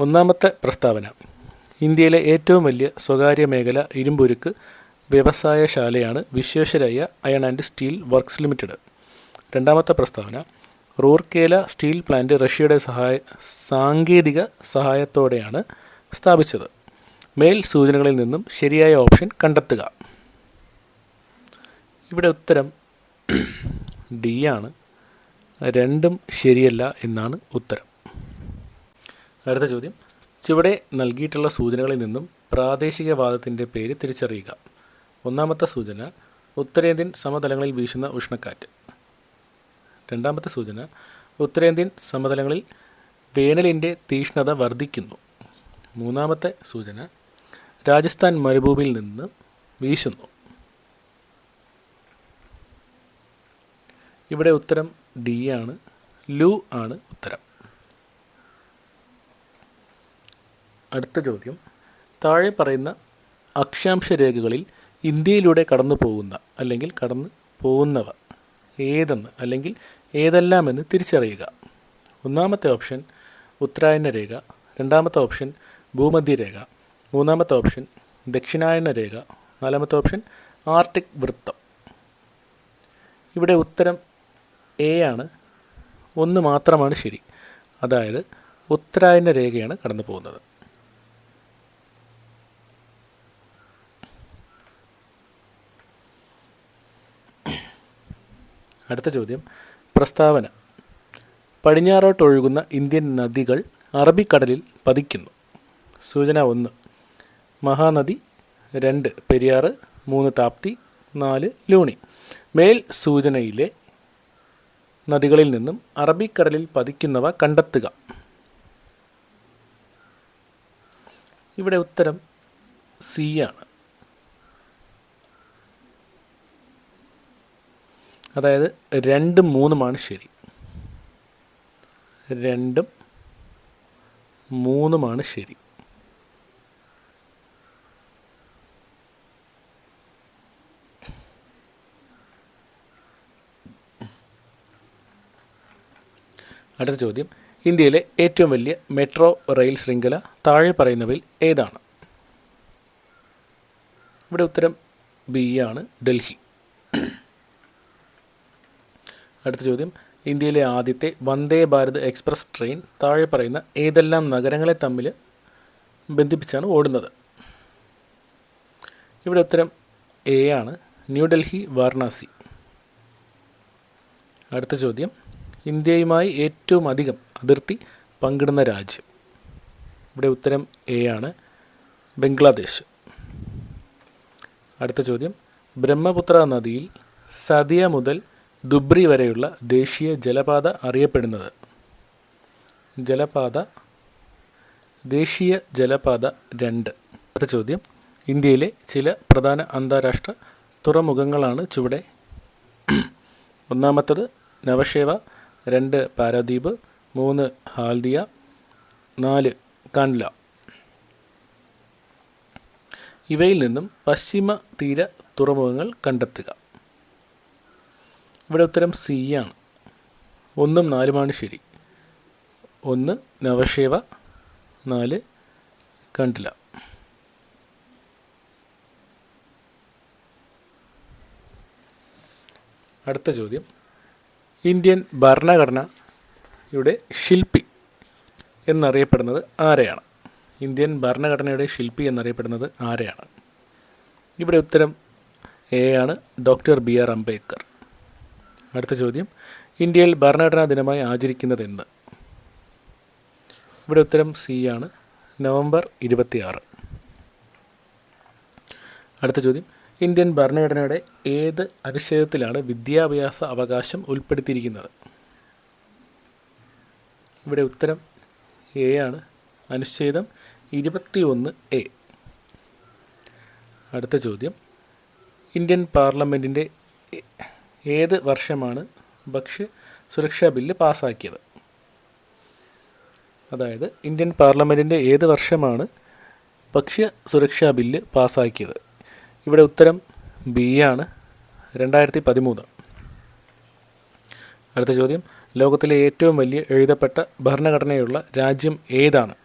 S1: ഒന്നാമത്തെ പ്രസ്താവന, ഇന്ത്യയിലെ ഏറ്റവും വലിയ സ്വകാര്യ മേഖല ഇരുമ്പുരുക്ക് വ്യവസായശാലയാണ് വിശ്വേശ്വരയ്യ അയൺ ആൻഡ് സ്റ്റീൽ വർക്ക്സ് ലിമിറ്റഡ്. രണ്ടാമത്തെ പ്രസ്താവന, റൂർക്കേല സ്റ്റീൽ പ്ലാന്റ് റഷ്യയുടെ സാങ്കേതിക സഹായത്തോടെയാണ് സ്ഥാപിച്ചത്. മേൽ സൂചനകളിൽ നിന്നും ശരിയായ ഓപ്ഷൻ കണ്ടെത്തുക. ഇവിടെ ഉത്തരം ഡി ആണ്, രണ്ടും ശരിയല്ല എന്നാണ് ഉത്തരം. അടുത്ത ചോദ്യം, ചുവടെ നൽകിയിട്ടുള്ള സൂചനകളിൽ നിന്നും പ്രാദേശികവാദത്തിൻ്റെ പേര് തിരിച്ചറിയുക. ഒന്നാമത്തെ സൂചന, ഉത്തരേന്ത്യൻ സമതലങ്ങളിൽ വീശുന്ന ഉഷ്ണക്കാറ്റ്. രണ്ടാമത്തെ സൂചന, ഉത്തരേന്ത്യൻ സമതലങ്ങളിൽ വേനലിൻ്റെ തീക്ഷ്ണത വർദ്ധിക്കുന്നു. മൂന്നാമത്തെ സൂചന, രാജസ്ഥാൻ മരുഭൂമിയിൽ നിന്ന് വീശുന്നു. ഇവിടെ ഉത്തരം ഡി ആണ്, ലൂ ആണ് ഉത്തരം. അടുത്ത ചോദ്യം, താഴെ പറയുന്ന അക്ഷാംശ രേഖകളിൽ ഇന്ത്യയിലൂടെ കടന്നു പോകുന്ന അല്ലെങ്കിൽ കടന്നു പോകുന്നവ ഏതെന്ന് അല്ലെങ്കിൽ ഏതെല്ലാമെന്ന് തിരിച്ചറിയുക. ഒന്നാമത്തെ ഓപ്ഷൻ ഉത്തരായന രേഖ, രണ്ടാമത്തെ ഓപ്ഷൻ ഭൂമധ്യരേഖ, മൂന്നാമത്തെ ഓപ്ഷൻ ദക്ഷിണായന രേഖ, നാലാമത്തെ ഓപ്ഷൻ ആർട്ടിക് വൃത്തം. ഇവിടെ ഉത്തരം എ ആണ്. ഒന്ന് മാത്രമാണ് ശരി. അതായത് ഉത്തരായന രേഖയാണ് കടന്നു പോകുന്നത്. അടുത്ത ചോദ്യം, പ്രസ്താവന. പടിഞ്ഞാറോട്ടൊഴുകുന്ന ഇന്ത്യൻ നദികൾ അറബിക്കടലിൽ പതിക്കുന്നു. സൂചന 1 മഹാനദി, 2 പെരിയാർ, 3 താപ്തി, 4 ലൂണി. മേൽ സൂചനയിലെ നദികളിൽ നിന്നും അറബിക്കടലിൽ പതിക്കുന്നവ കണ്ടെത്തുക. ഇവിടെ ഉത്തരം സി ആണ്. അതായത് 2ഉം 3ഉമാണ് ശരി. 2ഉം 3ഉമാണ് ശരി. അടുത്ത ചോദ്യം, ഇന്ത്യയിലെ ഏറ്റവും വലിയ മെട്രോ റെയിൽ ശൃംഖല താഴെ പറയുന്നവയിൽ ഏതാണ്? ഇവിടെ ഉത്തരം ബി ആണ്, ഡൽഹി. അടുത്ത ചോദ്യം, ഇന്ത്യയിലെ ആദ്യത്തെ വന്ദേ ഭാരത് എക്സ്പ്രസ് ട്രെയിൻ താഴെ പറയുന്ന ഏതെല്ലാം നഗരങ്ങളെ തമ്മിൽ ബന്ധിപ്പിച്ചാണ് ഓടുന്നത്? ഇവിടെ ഉത്തരം എ ആണ്, ന്യൂഡൽഹി, വാരണാസി. അടുത്ത ചോദ്യം, ഇന്ത്യയുമായി ഏറ്റവും അധികം അതിർത്തി പങ്കിടുന്ന രാജ്യം? ഇവിടെ ഉത്തരം എ ആണ്, ബംഗ്ലാദേശ്. അടുത്ത ചോദ്യം, ബ്രഹ്മപുത്ര നദിയിൽ സതിയ മുതൽ ദുബ്രി വരെയുള്ള ദേശീയ ജലപാത അറിയപ്പെടുന്നത്? ദേശീയ ജലപാത 2. അടുത്ത ചോദ്യം, ഇന്ത്യയിലെ ചില പ്രധാന അന്താരാഷ്ട്ര തുറമുഖങ്ങളാണ് ചുവടെ? ഒന്നാമത്തത് നവശേവ, 2 പാരാദ്വീപ്, 3 ഹാൽദിയ, 4 കാൻഡ്ല. ഇവയിൽ നിന്നും പശ്ചിമ തീര തുറമുഖങ്ങൾ കണ്ടെത്തുക. ഇവിടെ ഉത്തരം സി ആണ്. 1ഉം 4ഉമാണ് ശരി. 1 നവശേവ, 4 കാൻഡ്ല. അടുത്ത ചോദ്യം, ഇന്ത്യൻ ഭരണഘടനയുടെ ശില്പി എന്നറിയപ്പെടുന്നത് ആരെയാണ്? ഇന്ത്യൻ ഭരണഘടനയുടെ ശില്പി എന്നറിയപ്പെടുന്നത് ആരെയാണ്? ഇവിടെ ഉത്തരം എ ആണ്, ഡോക്ടർ BR അംബേദ്കർ. അടുത്ത ചോദ്യം, ഇന്ത്യയിൽ ഭരണഘടനാ ദിനമായി ആചരിക്കുന്നത് എന്ന്? ഇവിടെ ഉത്തരം സി ആണ്, നവംബർ 26. അടുത്ത ചോദ്യം, ഇന്ത്യൻ ഭരണഘടനയുടെ ഏത് അനുച്ഛേദത്തിലാണ് വിദ്യാഭ്യാസ അവകാശം ഉൾപ്പെടുത്തിയിരിക്കുന്നത്? ഇവിടെ ഉത്തരം എ ആണ്, അനുച്ഛേദം 21A. അടുത്ത ചോദ്യം, ഇന്ത്യൻ പാർലമെൻറ്റിൻ്റെ ഏത് വർഷമാണ് ഭക്ഷ്യ സുരക്ഷാ ബില്ല് പാസ്സാക്കിയത്? അതായത് ഇന്ത്യൻ പാർലമെൻറ്റിൻ്റെ ഏത് വർഷമാണ് ഭക്ഷ്യ സുരക്ഷാ ബില്ല് പാസ്സാക്കിയത്? ഇവിടെ ഉത്തരം ബി ആണ്, 2013. അടുത്ത ചോദ്യം, ലോകത്തിലെ ഏറ്റവും വലിയ എഴുതപ്പെട്ട ഭരണഘടനയുള്ള രാജ്യം ഏതാണ്?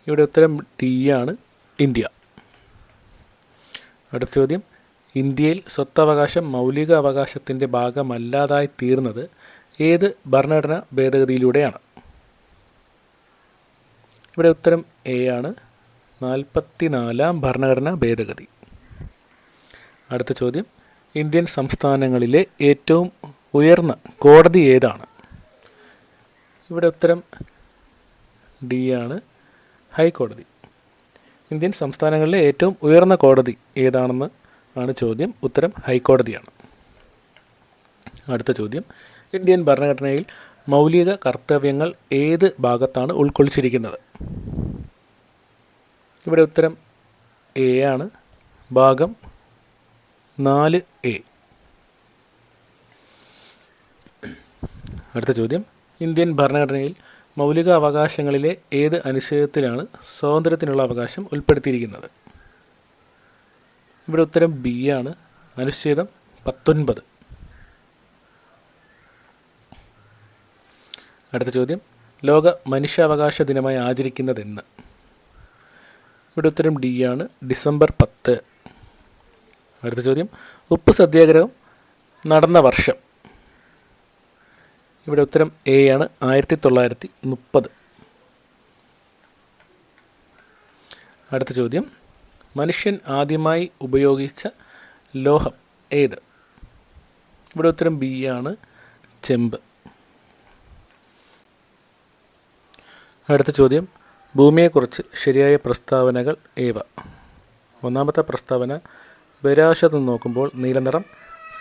S1: ഇവിടെ ഉത്തരം ഡി ആണ്, ഇന്ത്യ. അടുത്ത ചോദ്യം, ഇന്ത്യയിൽ സ്വത്തവകാശം മൗലിക അവകാശത്തിൻ്റെ ഭാഗമല്ലാതായി തീർന്നത് ഏത് ഭരണഘടനാ ഭേദഗതിയിലൂടെയാണ്? ഇവിടെ ഉത്തരം എ ആണ്, 44ാം ഭരണഘടനാ ഭേദഗതി. അടുത്ത ചോദ്യം, ഇന്ത്യൻ സംസ്ഥാനങ്ങളിലെ ഏറ്റവും ഉയർന്ന കോടതി ഏതാണ്? ഇവിടെ ഉത്തരം ഡി ആണ്, ഹൈക്കോടതി. ഇന്ത്യൻ സംസ്ഥാനങ്ങളിലെ ഏറ്റവും ഉയർന്ന കോടതി ഏതാണെന്ന് ആണ് ചോദ്യം. ഉത്തരം ഹൈക്കോടതിയാണ്. അടുത്ത ചോദ്യം, ഇന്ത്യൻ ഭരണഘടനയിൽ മൗലിക കർത്തവ്യങ്ങൾ ഏത് ഭാഗത്താണ് ഉൾക്കൊള്ളിച്ചിരിക്കുന്നത്? ഇവിടെ ഉത്തരം എ ആണ്, ഭാഗം 4A. അടുത്ത ചോദ്യം, ഇന്ത്യൻ ഭരണഘടനയിൽ മൗലിക അവകാശങ്ങളിലെ ഏത് അനുച്ഛേദത്തിലാണ് സ്വാതന്ത്ര്യത്തിനുള്ള അവകാശം ഉൾപ്പെടുത്തിയിരിക്കുന്നത്? ഇവിടെ ഉത്തരം ബി ആണ്, അനുച്ഛേദം 19. അടുത്ത ചോദ്യം, ലോക മനുഷ്യാവകാശ ദിനമായി ആചരിക്കുന്നതെന്ന്? ഇവിടെ ഉത്തരം ഡി ആണ്, ഡിസംബർ 10. അടുത്ത ചോദ്യം, ഉപ്പ് സത്യാഗ്രഹം നടന്ന വർഷം. ഇവിടെ ഉത്തരം എ ആണ്, 1930. അടുത്ത ചോദ്യം, മനുഷ്യൻ ആദ്യമായി ഉപയോഗിച്ച ലോഹം ഏത്? ഇവിടെ ഉത്തരം ബി ആണ്, ചെമ്പ്. അടുത്ത ചോദ്യം, ഭൂമിയെക്കുറിച്ച് ശരിയായ പ്രസ്താവനകൾ ഏവ? ഒന്നാമത്തെ പ്രസ്താവന, ബഹിരാകാശത്ത് നോക്കുമ്പോൾ നീലനിറം.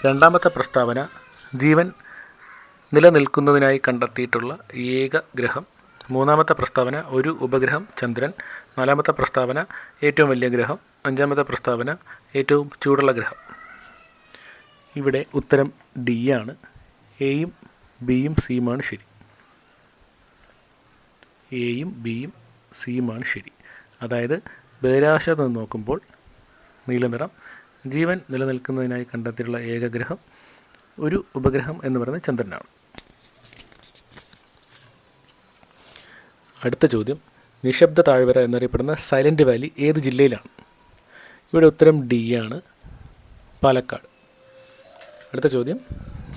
S1: രണ്ടാമത്തെ പ്രസ്താവന, ജീവൻ നിലനിൽക്കുന്നതിനായി കണ്ടെത്തിയിട്ടുള്ള ഏക ഗ്രഹം. മൂന്നാമത്തെ പ്രസ്താവന, ഒരു ഉപഗ്രഹം ചന്ദ്രൻ. നാലാമത്തെ പ്രസ്താവന, ഏറ്റവും വലിയ ഗ്രഹം. അഞ്ചാമത്തെ പ്രസ്താവന, ഏറ്റവും ചൂടുള്ള ഗ്രഹം. ഇവിടെ ഉത്തരം ഡി ആണ്. എയും ബിയും സിയുമാണ് ശരി. എയും ബിയും സിയുമാണ് ശരി. അതായത് ബഹിരാകാശത്ത് നിന്ന് നോക്കുമ്പോൾ നീലനിറം, ജീവൻ നിലനിൽക്കുന്നതിനായി കണ്ടെത്തിയിട്ടുള്ള ഏക ഗ്രഹം, ഒരു ഉപഗ്രഹം എന്ന് പറയുന്നത് ചന്ദ്രനാണ്. അടുത്ത ചോദ്യം, നിശബ്ദ താഴ്വര എന്നറിയപ്പെടുന്ന സൈലൻറ്റ് വാലി ഏത് ജില്ലയിലാണ്? ഇവിടെ ഉത്തരം ഡി ആണ്, പാലക്കാട്. അടുത്ത ചോദ്യം,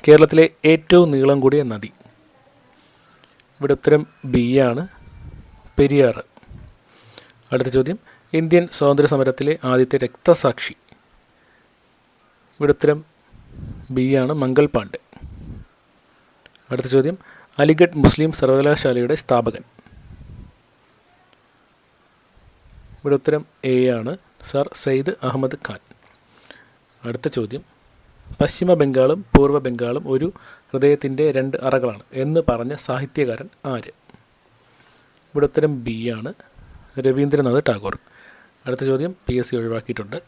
S1: കേരളത്തിലെ ഏറ്റവും നീളം കൂടിയ നദി? ഇവിടെ ഉത്തരം ബി ആണ്, പെരിയാർ. അടുത്ത ചോദ്യം, ഇന്ത്യൻ സ്വാതന്ത്ര്യ സമരത്തിലെ ആദ്യത്തെ രക്തസാക്ഷി? ഇവിടെ ഉത്തരം ബി ആണ്, മംഗൾ പാണ്ഡെ. അടുത്ത ചോദ്യം, അലിഗഡ് മുസ്ലിം സർവകലാശാലയുടെ സ്ഥാപകൻ? ഇവിടെ ഉത്തരം എ ആണ്, സർ സയ്യിദ് അഹമ്മദ് ഖാൻ. അടുത്ത ചോദ്യം, പശ്ചിമ ബംഗാളും പൂർവ്വ ബംഗാളും ഒരു ഹൃദയത്തിൻ്റെ രണ്ട് അറകളാണ് എന്ന് പറഞ്ഞ സാഹിത്യകാരൻ ആര്? ഇവിടെ ഉത്തരം ബി ആണ്, രവീന്ദ്രനാഥ് ടാഗോർ. അടുത്ത ചോദ്യം PSC ഒഴിവാക്കിയിട്ടുണ്ട്.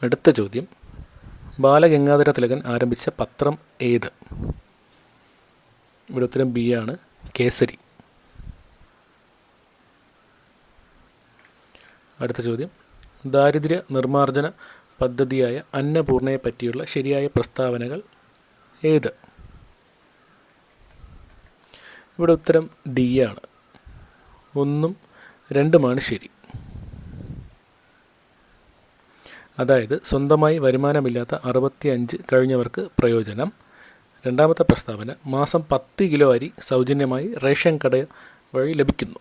S1: അടുത്ത ചോദ്യം, ബാലഗംഗാധര തിലകൻ ആരംഭിച്ച പത്രം ഏത്? ഇവിടെ ഉത്തരം ബി ആണ്, കേസരി. അടുത്ത ചോദ്യം, ദാരിദ്ര്യ നിർമ്മാർജ്ജന പദ്ധതിയായ അന്നപൂർണയെ പറ്റിയുള്ള ശരിയായ പ്രസ്താവനകൾ ഏത്? ഇവിടെ ഉത്തരം ഡി ആണ്, 1ഉം 2ഉമാണ് ശരി. അതായത് സ്വന്തമായി വരുമാനമില്ലാത്ത 65 കഴിഞ്ഞവർക്ക് പ്രയോജനം. രണ്ടാമത്തെ പ്രസ്താവന, മാസം 10 കിലോ അരി സൗജന്യമായി റേഷൻ കട വഴി ലഭിക്കുന്നു.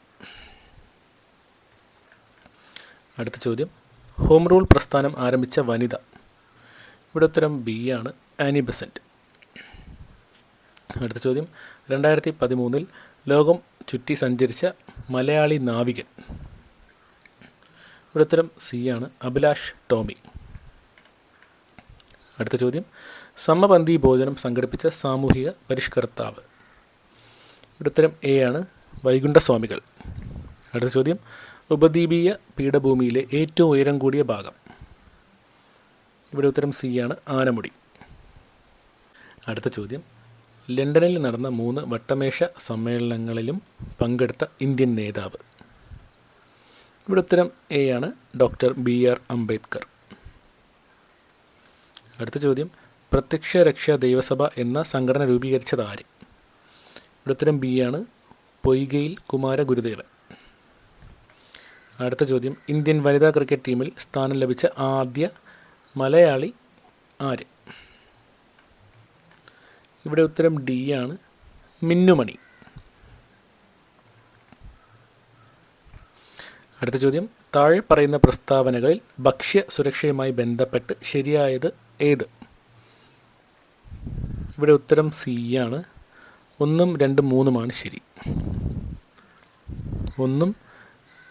S1: അടുത്ത ചോദ്യം, ഹോം റൂൾ പ്രസ്ഥാനം ആരംഭിച്ച വനിത? ഇവിടെ ഉത്തരം ബി ആണ്, ആനി ബെസന്റ്. അടുത്ത ചോദ്യം, 2013 ലോകം ചുറ്റി സഞ്ചരിച്ച മലയാളി നാവികൻ? ഇവിടെ ഉത്തരം സി ആണ്, അഭിലാഷ് ടോമി. അടുത്ത ചോദ്യം, സമപന്തി ഭോജനം സംഘടിപ്പിച്ച സാമൂഹിക പരിഷ്കർത്താവ്? ഇവിടെ ഉത്തരം എ ആണ്, വൈകുണ്ഠസ്വാമികൾ. അടുത്ത ചോദ്യം, ഉപദ്വീപീയ പീഠഭൂമിയിലെ ഏറ്റവും ഉയരം കൂടിയ ഭാഗം? ഇവിടെ ഉത്തരം സി ആണ്, ആനമുടി. അടുത്ത ചോദ്യം, ലണ്ടനിൽ നടന്ന 3 വട്ടമേശ സമ്മേളനങ്ങളിലും പങ്കെടുത്ത ഇന്ത്യൻ നേതാവ്? ഇവിടെ ഉത്തരം എ ആണ്, ഡോക്ടർ BR അംബേദ്കർ. അടുത്ത ചോദ്യം, പ്രത്യക്ഷ രക്ഷാ ദൈവസഭ എന്ന സംഘടന രൂപീകരിച്ചത് ആര്? ഇവിടെ ഉത്തരം ബി ആണ്, പൊയ്കയിൽ കുമാര ഗുരുദേവൻ. അടുത്ത ചോദ്യം, ഇന്ത്യൻ വനിതാ ക്രിക്കറ്റ് ടീമിൽ സ്ഥാനം ലഭിച്ച ആദ്യ മലയാളി ആര്? ഇവിടെ ഉത്തരം ഡി ആണ്, മിന്നുമണി. അടുത്ത ചോദ്യം, താഴെ പറയുന്ന പ്രസ്താവനകളിൽ ഭക്ഷ്യ സുരക്ഷയുമായി ബന്ധപ്പെട്ട് ശരിയായത് ഏത്? ഇവിടെ ഉത്തരം സി ആണ്, 1ഉം 2ഉം 3ഉമാണ് ശരി. 1ഉം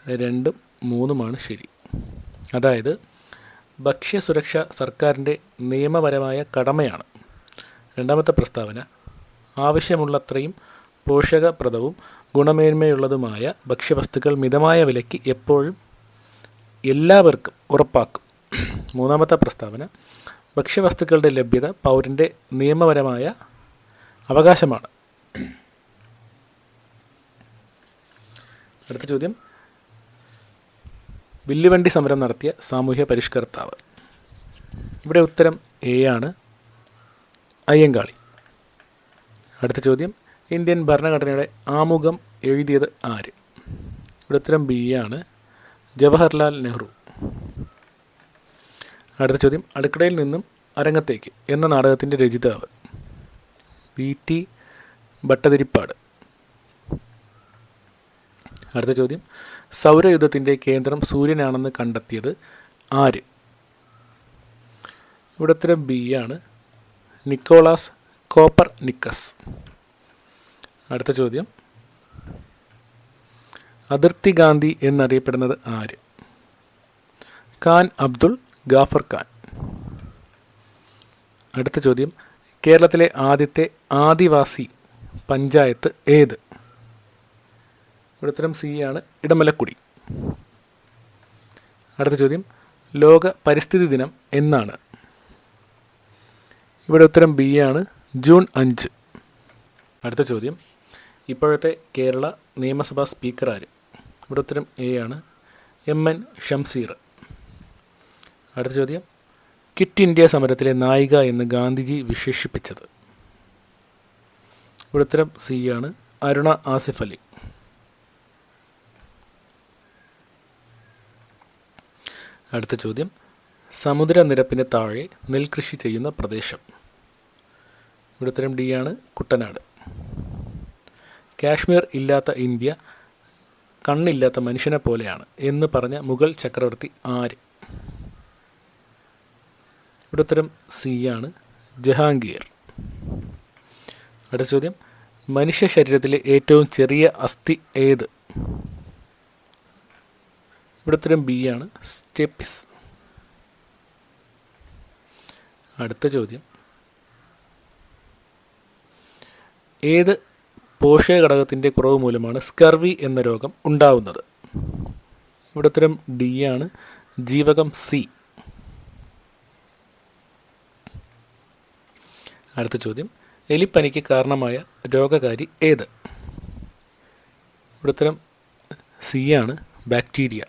S1: 2ഉം 3ഉമാണ് ശരി. അതായത് ഭക്ഷ്യസുരക്ഷ സർക്കാരിൻ്റെ നിയമപരമായ കടമയാണ്. രണ്ടാമത്തെ പ്രസ്താവന, ആവശ്യമുള്ളത്രയും പോഷകപ്രദവും ഗുണമേന്മയുള്ളതുമായ ഭക്ഷ്യവസ്തുക്കൾ മിതമായ വിലയ്ക്ക് എപ്പോഴും എല്ലാവർക്കും ഉറപ്പാക്കും. മൂന്നാമത്തെ പ്രസ്താവന, ഭക്ഷ്യവസ്തുക്കളുടെ ലഭ്യത പൗരൻ്റെ നിയമപരമായ അവകാശമാണ്. അടുത്ത ചോദ്യം, വില്ലുവണ്ടി സമരം നടത്തിയ സാമൂഹ്യ പരിഷ്കർത്താവ്? ഇവിടെ ഉത്തരം എ ആണ്, അയ്യങ്കാളി. അടുത്ത ചോദ്യം, ഇന്ത്യൻ ഭരണഘടനയുടെ ആമുഖം എഴുതിയത് ആര്? ഇവിടെ ഉത്തരം ബി ആണ്, ജവഹർലാൽ നെഹ്റു. അടുത്ത ചോദ്യം, അടുക്കളയിൽ നിന്നും അരങ്ങത്തേക്ക് എന്ന നാടകത്തിൻ്റെ രചയിതാവ്? VT ഭട്ടതിരിപ്പാട്. അടുത്ത ചോദ്യം, സൗരയൂഥത്തിൻ്റെ കേന്ദ്രം സൂര്യനാണെന്ന് കണ്ടെത്തിയത് ആര്? ഇവിടെ ഉത്തരം B ആണ്, നിക്കോളാസ് കോപ്പർനിക്കസ്. അടുത്ത ചോദ്യം, അതിർത്തി ഗാന്ധി എന്നറിയപ്പെടുന്നത് ആര്? ഖാൻ അബ്ദുൾ ഗാഫർ ഖാൻ. അടുത്ത ചോദ്യം, കേരളത്തിലെ ആദ്യത്തെ ആദിവാസി പഞ്ചായത്ത് ഏത്? ഇവിടെ ഉത്തരം C ആണ്, ഇടമലക്കുടി. അടുത്ത ചോദ്യം, ലോക പരിസ്ഥിതി ദിനം എന്നാണ്? ഇവിടെ ഉത്തരം B ആണ്, ജൂൺ 5. അടുത്ത ചോദ്യം, ഇപ്പോഴത്തെ കേരള നിയമസഭാ സ്പീക്കർ ആര്? ഇവിടെ ഉത്തരം A ആണ്, MN ഷംസീർ. അടുത്ത ചോദ്യം, ക്വിറ്റ് ഇന്ത്യ സമരത്തിലെ നായിക എന്ന് ഗാന്ധിജി വിശേഷിപ്പിച്ചത്? ഇവിടെ ഉത്തരം C ആണ്, അരുണ ആസിഫ് അലി. അടുത്ത ചോദ്യം, സമുദ്രനിരപ്പിന് താഴെ നെൽകൃഷി ചെയ്യുന്ന പ്രദേശം? ഇവിടെ ഉത്തരം D ആണ്, കുട്ടനാട്. കാശ്മീർ ഇല്ലാത്ത ഇന്ത്യ കണ്ണില്ലാത്ത മനുഷ്യനെ പോലെയാണ് എന്ന് പറഞ്ഞ മുഗൾ ചക്രവർത്തി ആര്? ഇവിടെ ഉത്തരം C ആണ്, ജഹാംഗീർ. അടുത്ത ചോദ്യം, മനുഷ്യ ശരീരത്തിലെ ഏറ്റവും ചെറിയ അസ്ഥി ഏത്? ഇവിടെ ഉത്തരം B ആണ്, സ്റ്റെപ്പിസ്. അടുത്ത ചോദ്യം, ഏത് പോഷക ഘടകത്തിൻ്റെ കുറവ് മൂലമാണ് സ്കർവി എന്ന രോഗം ഉണ്ടാവുന്നത്? ഇവിടെ ഉത്തരം D ആണ്, ജീവകം C. അടുത്ത ചോദ്യം, എലിപ്പനിക്ക് കാരണമായ രോഗകാരി ഏത്? ഇവിടെ ഉത്തരം C ആണ്, ബാക്ടീരിയ.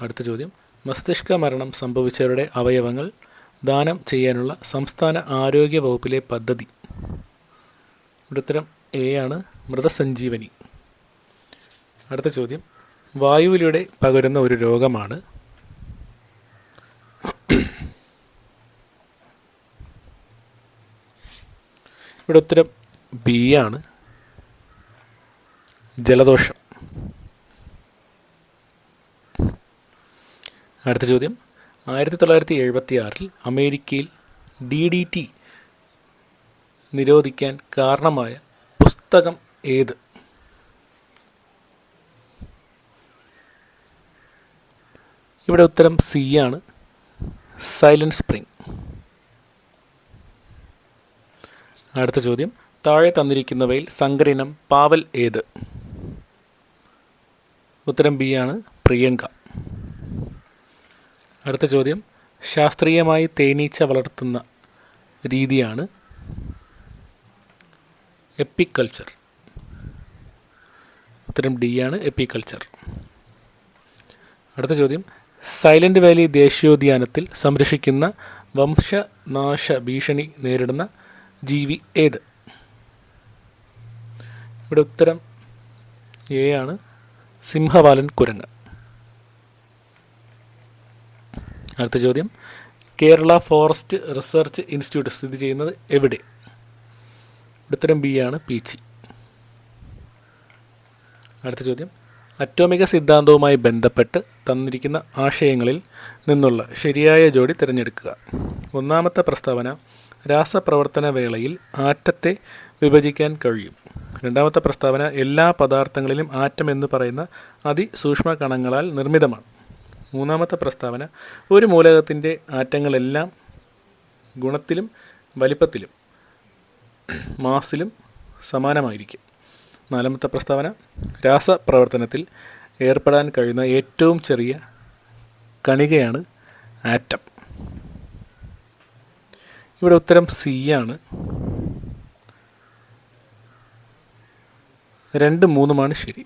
S1: അടുത്ത ചോദ്യം, മസ്തിഷ്ക മരണം സംഭവിച്ചവരുടെ അവയവങ്ങൾ ദാനം ചെയ്യാനുള്ള സംസ്ഥാന ആരോഗ്യ വകുപ്പിലെ പദ്ധതി? ഇവിടെ ഉത്തരം A ആണ്, മൃതസഞ്ജീവനി. അടുത്ത ചോദ്യം, വായുവിലൂടെ പകരുന്ന ഒരു രോഗമാണ്? ഇവിടെ ഉത്തരം B ആണ്, ജലദോഷം. അടുത്ത ചോദ്യം, 1976 അമേരിക്കയിൽ DDT നിരോധിക്കാൻ കാരണമായ പുസ്തകം ഏത്? ഇവിടെ ഉത്തരം C ആണ്, സൈലന്റ് സ്പ്രിംഗ്. അടുത്ത ചോദ്യം, താഴെ തന്നിരിക്കുന്നവയിൽ സങ്കരയിനം പാവൽ ഏത്? ഉത്തരം B ആണ്, പ്രിയങ്ക. അടുത്ത ചോദ്യം, ശാസ്ത്രീയമായി തേനീച്ച വളർത്തുന്ന രീതിയാണ് എപ്പിക്കൾച്ചർ? ഉത്തരം D ആണ്, എപ്പിക്കൾച്ചർ. അടുത്ത ചോദ്യം, സൈലന്റ് വാലി ദേശീയോദ്യാനത്തിൽ സംരക്ഷിക്കുന്ന വംശനാശ ഭീഷണി നേരിടുന്ന ജീവി ഏത്? ഇവിടെ ഉത്തരം A ആണ്, സിംഹവാലൻ കുരങ്ങ്. അടുത്ത ചോദ്യം, കേരള ഫോറസ്റ്റ് റിസർച്ച് ഇൻസ്റ്റിറ്റ്യൂട്ട് സ്ഥിതി ചെയ്യുന്നത് എവിടെ? ഉത്തരം B ആണ്, പീച്ചി. അടുത്ത ചോദ്യം, അറ്റോമിക സിദ്ധാന്തവുമായി ബന്ധപ്പെട്ട് തന്നിരിക്കുന്ന ആശയങ്ങളിൽ നിന്നുള്ള ശരിയായ ജോഡി തിരഞ്ഞെടുക്കുക. ഒന്നാമത്തെ പ്രസ്താവന, രാസപ്രവർത്തന വേളയിൽ ആറ്റത്തെ വിഭജിക്കാൻ കഴിയും. രണ്ടാമത്തെ പ്രസ്താവന, എല്ലാ പദാർത്ഥങ്ങളിലും ആറ്റം എന്ന് പറയുന്ന അതിസൂക്ഷ്മ കണങ്ങളാൽ നിർമ്മിതമാണ്. മൂന്നാമത്തെ പ്രസ്താവന, ഒരു മൂലകത്തിൻ്റെ ആറ്റങ്ങളെല്ലാം ഗുണത്തിലും വലിപ്പത്തിലും മാസിലും സമാനമായിരിക്കും. നാലാമത്തെ പ്രസ്താവന, രാസപ്രവർത്തനത്തിൽ ഏർപ്പെടാൻ കഴിയുന്ന ഏറ്റവും ചെറിയ കണികയാണ് ആറ്റം. ഇവിടെ ഉത്തരം C ആണ്, 2, 3 ശരി.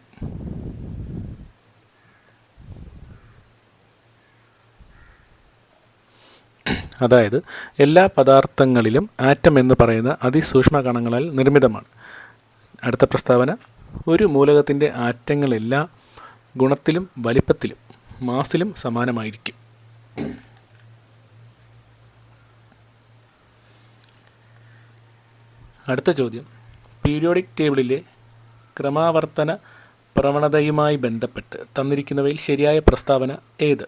S1: അതായത് എല്ലാ പദാർത്ഥങ്ങളിലും ആറ്റം എന്ന് പറയുന്ന അതിസൂക്ഷ്മ കണങ്ങളാൽ നിർമ്മിതമാണ്. അടുത്ത പ്രസ്താവന, ഒരു മൂലകത്തിൻ്റെ ആറ്റങ്ങളെല്ലാം ഗുണത്തിലും വലിപ്പത്തിലും മാസിലും സമാനമായിരിക്കും. അടുത്ത ചോദ്യം, പീരിയോഡിക് ടേബിളിലെ ക്രമാവർത്തന പ്രവണതയുമായി ബന്ധപ്പെട്ട് തന്നിരിക്കുന്നവയിൽ ശരിയായ പ്രസ്താവന ഏത്?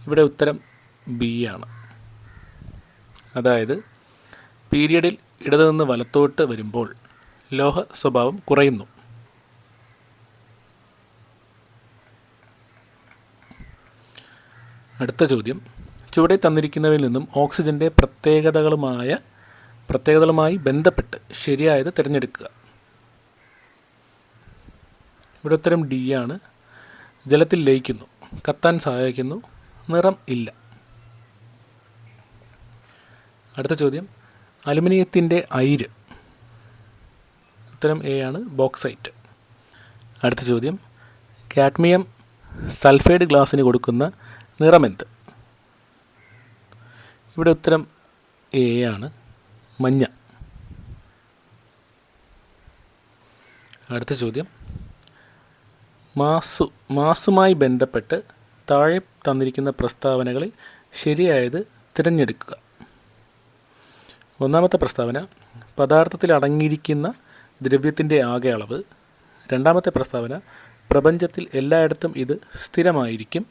S1: ഇവിടെ ഉത്തരം ബി ആണ്. അതായത് പീരിയഡിൽ ഇടതുനിന്ന് വലത്തോട്ട് വരുമ്പോൾ ലോഹ സ്വഭാവം കുറയുന്നു. അടുത്ത ചോദ്യം, ചുവടെ തന്നിരിക്കുന്നവയിൽ നിന്നും ഓക്സിജൻ്റെ പ്രത്യേകതകളുമായി ബന്ധപ്പെട്ട് ശരിയായത് തിരഞ്ഞെടുക്കുക. ഇവിടെ ഉത്തരം ഡി ആണ്. ജലത്തിൽ ലയിക്കുന്നു, കത്താൻ സഹായിക്കുന്നു, നിറം ഇല്ല. അടുത്ത ചോദ്യം, അലുമിനിയത്തിൻ്റെ അയിര്. ഉത്തരം എ ആണ്, ബോക്സൈറ്റ്. അടുത്ത ചോദ്യം, കാഡ്മിയം സൾഫൈഡ് ഗ്ലാസിന് കൊടുക്കുന്ന നിറമെന്ത്? ഇവിടെ ഉത്തരം എ ആണ്, മഞ്ഞ. അടുത്ത ചോദ്യം, മാസുമായി ബന്ധപ്പെട്ട് താഴെ തന്നിരിക്കുന്ന പ്രസ്താവനകളിൽ ശരിയായത് തിരഞ്ഞെടുക്കുക. ഒന്നാമത്തെ പ്രസ്താവന, പദാർത്ഥത്തിൽ അടങ്ങിയിരിക്കുന്ന ദ്രവ്യത്തിൻ്റെ ആകെ അളവ്. രണ്ടാമത്തെ പ്രസ്താവന, പ്രപഞ്ചത്തിൽ എല്ലായിടത്തും ഇത് സ്ഥിരമായിരിക്കും.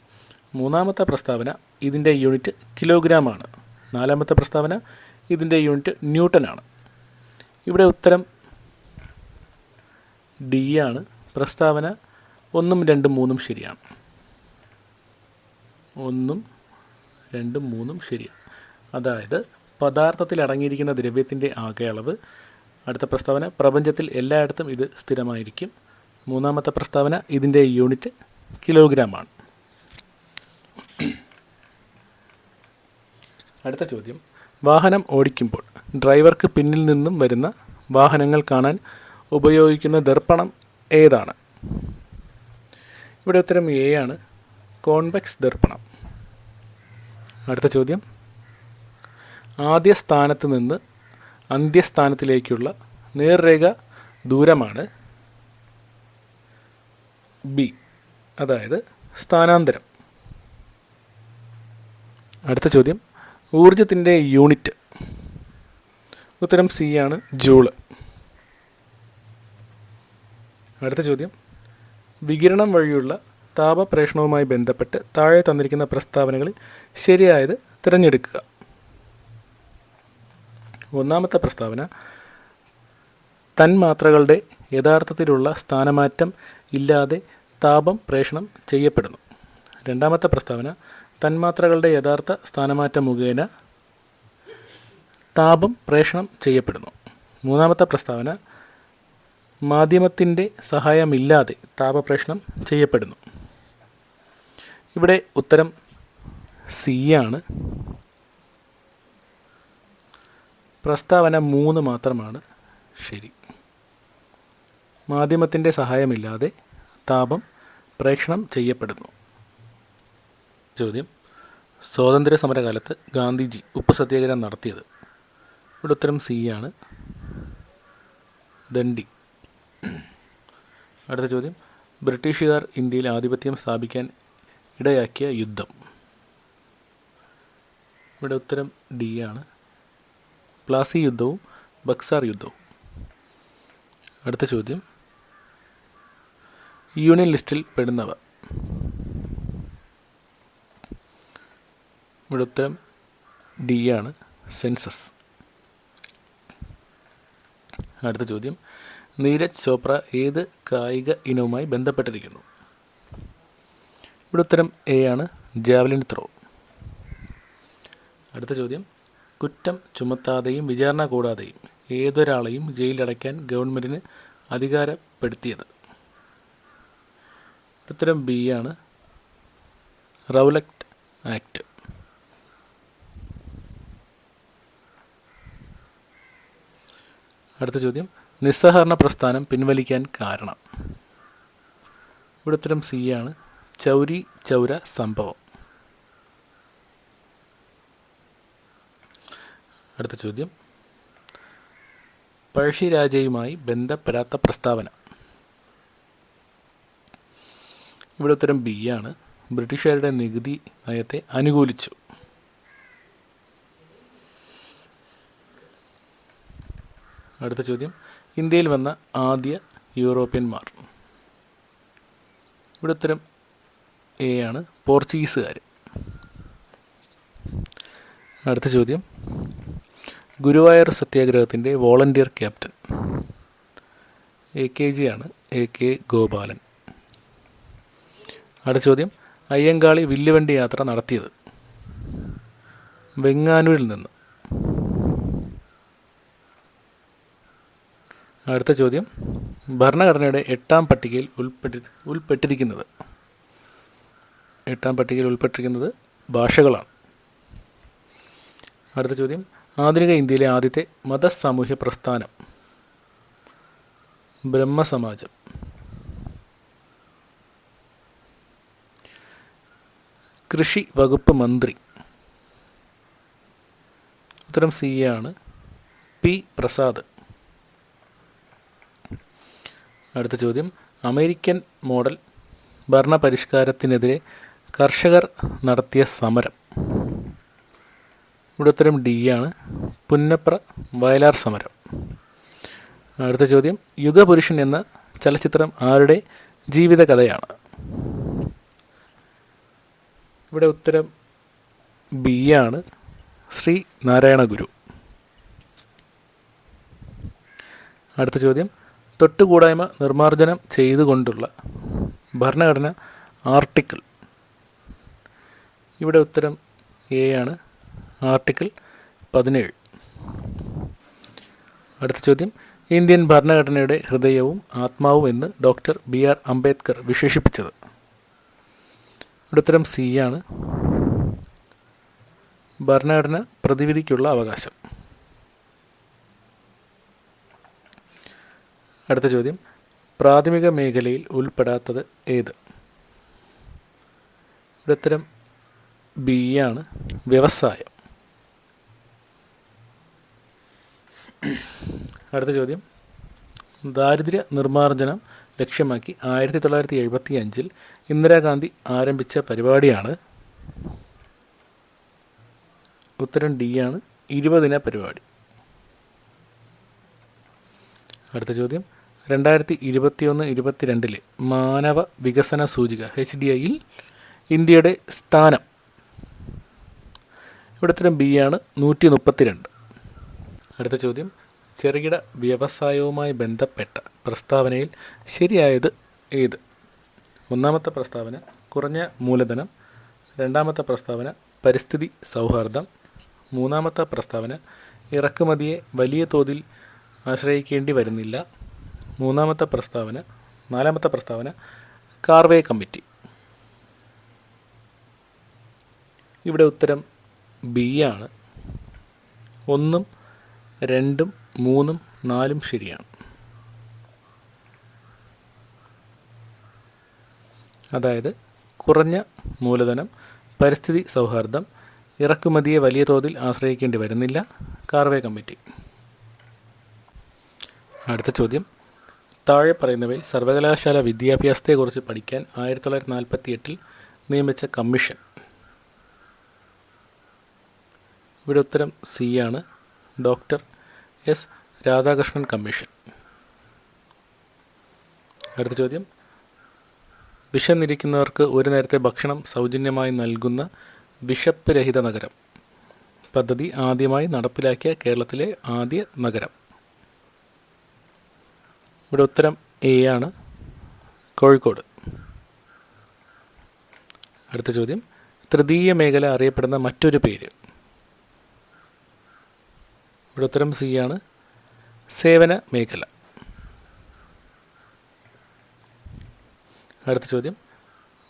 S1: മൂന്നാമത്തെ പ്രസ്താവന, ഇതിൻ്റെ യൂണിറ്റ് കിലോഗ്രാമാണ്. നാലാമത്തെ പ്രസ്താവന, ഇതിൻ്റെ യൂണിറ്റ് ന്യൂട്ടനാണ്. ഇവിടെ ഉത്തരം ഡി ആണ്. പ്രസ്താവന 1, 2, 3 ശരിയാണ്. 1, 2, 3 ശരിയാണ്. അതായത് പദാർത്ഥത്തിൽ അടങ്ങിയിരിക്കുന്ന ദ്രവ്യത്തിൻ്റെ ആകെ അളവ്. അടുത്ത പ്രസ്താവന, പ്രപഞ്ചത്തിൽ എല്ലായിടത്തും ഇത് സ്ഥിരമായിരിക്കും. മൂന്നാമത്തെ പ്രസ്താവന, ഇതിൻ്റെ യൂണിറ്റ് കിലോഗ്രാമാണ്. അടുത്ത ചോദ്യം, വാഹനം ഓടിക്കുമ്പോൾ ഡ്രൈവർക്ക് പിന്നിൽ നിന്നും വരുന്ന വാഹനങ്ങൾ കാണാൻ ഉപയോഗിക്കുന്ന ദർപ്പണം ഏതാണ്? ഇവിടെ ഉത്തരം എ ആണ്, കോൺവെക്സ് ദർപ്പണം. അടുത്ത ചോദ്യം, ആദ്യ സ്ഥാനത്ത് നിന്ന് അന്ത്യസ്ഥാനത്തിലേക്കുള്ള നേർരേഖ ദൂരമാണ് ബി, അതായത് സ്ഥാനാന്തരം. അടുത്ത ചോദ്യം, ഊർജത്തിൻ്റെ യൂണിറ്റ്. ഉത്തരം സി ആണ്, ജൂള്. അടുത്ത ചോദ്യം, വികിരണം വഴിയുള്ള താപപ്രേഷണവുമായി ബന്ധപ്പെട്ട് താഴെ തന്നിരിക്കുന്ന പ്രസ്താവനകളിൽ ശരിയായത് തിരഞ്ഞെടുക്കുക. ഒന്നാമത്തെ പ്രസ്താവന, തന്മാത്രകളുടെ യഥാർത്ഥത്തിലുള്ള സ്ഥാനമാറ്റം ഇല്ലാതെ താപം പ്രേഷണം ചെയ്യപ്പെടുന്നു. രണ്ടാമത്തെ പ്രസ്താവന, തന്മാത്രകളുടെ യഥാർത്ഥ സ്ഥാനമാറ്റം മുഖേന താപം പ്രേഷണം ചെയ്യപ്പെടുന്നു. മൂന്നാമത്തെ പ്രസ്താവന, മാധ്യമത്തിൻ്റെ സഹായമില്ലാതെ താപപ്രേഷണം ചെയ്യപ്പെടുന്നു. ഇവിടെ ഉത്തരം സി ആണ്. പ്രസ്താവന 3 മാത്രമാണ് ശരി. മാധ്യമത്തിൻ്റെ സഹായമില്ലാതെ താപം പ്രേഷണം ചെയ്യപ്പെടുന്നു. ചോദ്യം, സ്വാതന്ത്ര്യ സമരകാലത്ത് ഗാന്ധിജി ഉപ്പ് സത്യാഗ്രഹം നടത്തിയത്. ഇവിടെ ഉത്തരം സി ആണ്, ദണ്ഡി. അടുത്ത ചോദ്യം, ബ്രിട്ടീഷുകാർ ഇന്ത്യയിൽ ആധിപത്യം സ്ഥാപിക്കാൻ ഇടയാക്കിയ യുദ്ധം. ഇവിടെ ഉത്തരം ഡി ആണ്, പ്ലാസി യുദ്ധവും ബക്സാർ യുദ്ധവും. അടുത്ത ചോദ്യം, യൂണിയൻ ലിസ്റ്റിൽ പെടുന്നവ. ഇവിടെ ഉത്തരം ഡി ആണ്, സെൻസസ്. അടുത്ത ചോദ്യം, നീരജ് ചോപ്ര ഏത് കായിക ഇനവുമായി ബന്ധപ്പെട്ടിരിക്കുന്നു? ഇവിടെ ഉത്തരം എ ആണ്, ജാവലിൻ ത്രോ. അടുത്ത ചോദ്യം, കുറ്റം ചുമത്താതെയും വിചാരണ കൂടാതെയും ഏതൊരാളെയും ജയിലിലടയ്ക്കാൻ ഗവൺമെൻറ്റിന് അധികാരപ്പെടുത്തിയത്? ഉത്തരം ബി ആണ്, റൗലറ്റ് ആക്ട്. അടുത്ത ചോദ്യം, നിസ്സഹകരണ പ്രസ്ഥാനം പിൻവലിക്കാൻ കാരണം? ഇവിടെ ഉത്തരം സി ആണ്, ചൗരി ചൗര സംഭവം. അടുത്ത ചോദ്യം, പഴശ്ശിരാജയുമായി ബന്ധപ്പെടാത്ത പ്രസ്താവന. ഇവിടെ ഉത്തരം ബി ആണ്. ബ്രിട്ടീഷുകാരുടെ നികുതി നയത്തെ അനുകൂലിച്ചു. അടുത്ത ചോദ്യം, ഇന്ത്യയിൽ വന്ന ആദ്യ യൂറോപ്യന്മാർ. ഇവിടെ ഉത്തരം എ ആണ്, പോർച്ചുഗീസുകാർ. അടുത്ത ചോദ്യം, ഗുരുവായൂർ സത്യാഗ്രഹത്തിൻ്റെ വോളണ്ടിയർ ക്യാപ്റ്റൻ. AKG ആണ്, AK ഗോപാലൻ. അടുത്ത ചോദ്യം, അയ്യങ്കാളി വില്ലുവണ്ടി യാത്ര നടത്തിയത്. വെങ്ങാനൂരിൽ നിന്ന്. അടുത്ത ചോദ്യം, ഭരണഘടനയുടെ 8ാം പട്ടികയിൽ ഉൾപ്പെട്ടിരിക്കുന്നത് ഭാഷകളാണ്. അടുത്ത ചോദ്യം, ആധുനിക ഇന്ത്യയിലെ ആദ്യത്തെ മതസാമൂഹ്യ പ്രസ്ഥാനം. ബ്രഹ്മസമാജം. കൃഷി വകുപ്പ് മന്ത്രി. ഉത്തരം സി ആണ്, P പ്രസാദ്. അടുത്ത ചോദ്യം, അമേരിക്കൻ മോഡൽ ഭരണപരിഷ്കാരത്തിനെതിരെ കർഷകർ നടത്തിയ സമരം. ഇവിടെ ഉത്തരം ഡി ആണ്, പുന്നപ്ര വയലാർ സമരം. അടുത്ത ചോദ്യം, യുഗപുരുഷൻ എന്ന ചലച്ചിത്രം ആരുടെ ജീവിത കഥയാണ്. ഇവിടെ ഉത്തരം ബി ആണ്, ശ്രീ നാരായണ ഗുരു. അടുത്ത ചോദ്യം, തൊട്ടുകൂടായ്മ നിർമ്മാർജ്ജനം ചെയ്തുകൊണ്ടുള്ള ഭരണഘടന ആർട്ടിക്കിൾ. ഇവിടെ ഉത്തരം എ ആണ്, ആർട്ടിക്കിൾ 17. അടുത്ത ചോദ്യം, ഇന്ത്യൻ ഭരണഘടനയുടെ ഹൃദയവും ആത്മാവും എന്ന് ഡോക്ടർ BR അംബേദ്കർ വിശേഷിപ്പിച്ചത്. ഇവിടെ ഉത്തരം സി ആണ്, ഭരണഘടന പ്രതിവിധിക്കുള്ള അവകാശം. അടുത്ത ചോദ്യം, പ്രാഥമിക മേഖലയിൽ ഉൾപ്പെടാത്തത് ഏത്. ഇവിടെ ഉത്തരം ബി ആണ്, വ്യവസായം. അടുത്ത ചോദ്യം, ദാരിദ്ര്യ നിർമ്മാർജ്ജനം ലക്ഷ്യമാക്കി 1975 ഇന്ദിരാഗാന്ധി ആരംഭിച്ച പരിപാടിയാണ്. ഉത്തരം ഡി ആണ്, 20 ദിന പരിപാടി. അടുത്ത ചോദ്യം, 2021-22 മാനവ വികസന സൂചിക HDIയിൽ ഇന്ത്യയുടെ സ്ഥാനം. ഇവിടെ ഉത്തരം ബി ആണ്, 132. അടുത്ത ചോദ്യം, ചെറുകിട വ്യവസായവുമായി ബന്ധപ്പെട്ട പ്രസ്താവനയിൽ ശരിയായത് ഏത്. ഒന്നാമത്തെ പ്രസ്താവന കുറഞ്ഞ മൂലധനം, രണ്ടാമത്തെ പ്രസ്താവന പരിസ്ഥിതി സൗഹാർദ്ദം, മൂന്നാമത്തെ പ്രസ്താവന ഇറക്കുമതിയെ വലിയ തോതിൽ ആശ്രയിക്കേണ്ടി വരുന്നില്ല, നാലാമത്തെ പ്രസ്താവന കാർവേ കമ്മിറ്റി. ഇവിടെ ഉത്തരം ബി ആണ്, 1, 2, 3, 4 ശരിയാണ്. അതായത് കുറഞ്ഞ മൂലധനം, പരിസ്ഥിതി സൗഹാർദ്ദം, ഇറക്കുമതിയെ വലിയ തോതിൽ ആശ്രയിക്കേണ്ടി വരുന്നില്ല, കാർവേ കമ്മിറ്റി. അടുത്ത ചോദ്യം, താഴെ പറയുന്നവയിൽ സർവകലാശാല വിദ്യാഭ്യാസത്തെക്കുറിച്ച് പഠിക്കാൻ 1948 നിയമിച്ച കമ്മീഷൻ. ഇവിടെ ഉത്തരം സി ആണ്, ഡോക്ടർ S രാധാകൃഷ്ണൻ കമ്മീഷൻ. അടുത്ത ചോദ്യം, വിശന്നിരിക്കുന്നവർക്ക് ഒരു നേരത്തെ ഭക്ഷണം സൗജന്യമായി നൽകുന്ന വിശപ്പ് രഹിത നഗരം പദ്ധതി ആദ്യമായി നടപ്പിലാക്കിയ കേരളത്തിലെ ആദ്യ നഗരം. ഇവിടെ ഉത്തരം എ ആണ്, കോഴിക്കോട്. അടുത്ത ചോദ്യം, തൃതീയ മേഖല അറിയപ്പെടുന്ന മറ്റൊരു പേര്. ഇവിടെ ഉത്തരം സി ആണ്, സേവന മേഖല. അടുത്ത ചോദ്യം,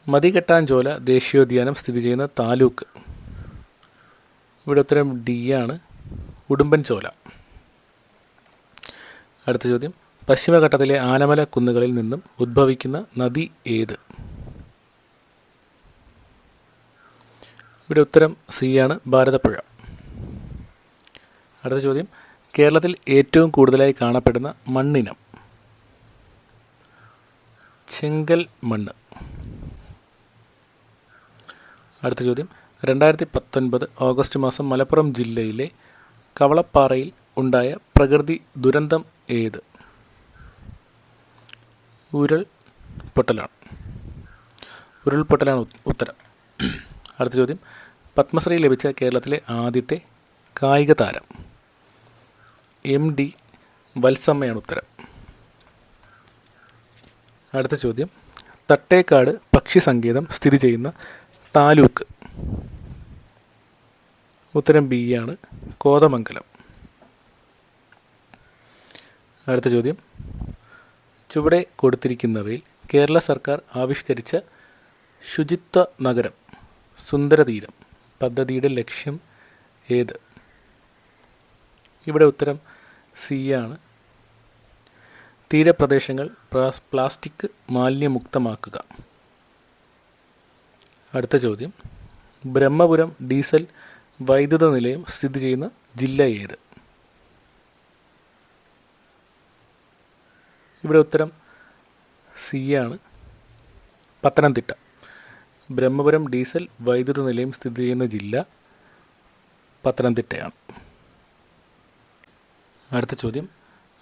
S1: മതികെട്ടാഞ്ചോല ദേശീയോദ്യാനം സ്ഥിതി ചെയ്യുന്ന താലൂക്ക്. ഇവിടെ ഉത്തരം ഡി ആണ്, ഉടുമ്പൻചോല. അടുത്ത ചോദ്യം, പശ്ചിമഘട്ടത്തിലെ ആനമല കുന്നുകളിൽ നിന്നും ഉദ്ഭവിക്കുന്ന നദി ഏത്. ഇവിടെ ഉത്തരം സി ആണ്, ഭാരതപ്പുഴ. അടുത്ത ചോദ്യം, കേരളത്തിൽ ഏറ്റവും കൂടുതലായി കാണപ്പെടുന്ന മണ്ണിനം. ചെങ്കൽ മണ്ണ്. അടുത്ത ചോദ്യം, 2019 ഓഗസ്റ്റ് മാസം മലപ്പുറം ജില്ലയിലെ കവളപ്പാറയിൽ ഉണ്ടായ പ്രകൃതി ദുരന്തം ഏത്? ഉരുൾപൊട്ടലാണ് ഉത്തരം. അടുത്ത ചോദ്യം, പത്മശ്രീ ലഭിച്ച കേരളത്തിലെ ആദ്യത്തെ കായിക താരം? MD വത്സമ്മയാണ് ഉത്തരം. അടുത്ത ചോദ്യം, തട്ടേക്കാട് പക്ഷി സങ്കേതം സ്ഥിതി ചെയ്യുന്ന താലൂക്ക്? ഉത്തരം B ആണ്, കോതമംഗലം. അടുത്ത ചോദ്യം, ചുവടെ കൊടുത്തിരിക്കുന്നവയിൽ കേരള സർക്കാർ ആവിഷ്കരിച്ച ശുചിത്വ നഗരം സുന്ദരതീരം പദ്ധതിയുടെ ലക്ഷ്യം ഏത്? ഇവിടെ ഉത്തരം C ആണ്, തീരപ്രദേശങ്ങൾ പ്ലാസ്റ്റിക് മാലിന്യമുക്തമാക്കുക. അടുത്ത ചോദ്യം, ബ്രഹ്മപുരം ഡീസൽ വൈദ്യുത നിലയം സ്ഥിതി ചെയ്യുന്ന ജില്ല ഏത്? ഇവിടെ ഉത്തരം C ആണ്, പത്തനംതിട്ട. ബ്രഹ്മപുരം ഡീസൽ വൈദ്യുത നിലയം സ്ഥിതി ചെയ്യുന്ന ജില്ല പത്തനംതിട്ടയാണ്. അടുത്ത ചോദ്യം,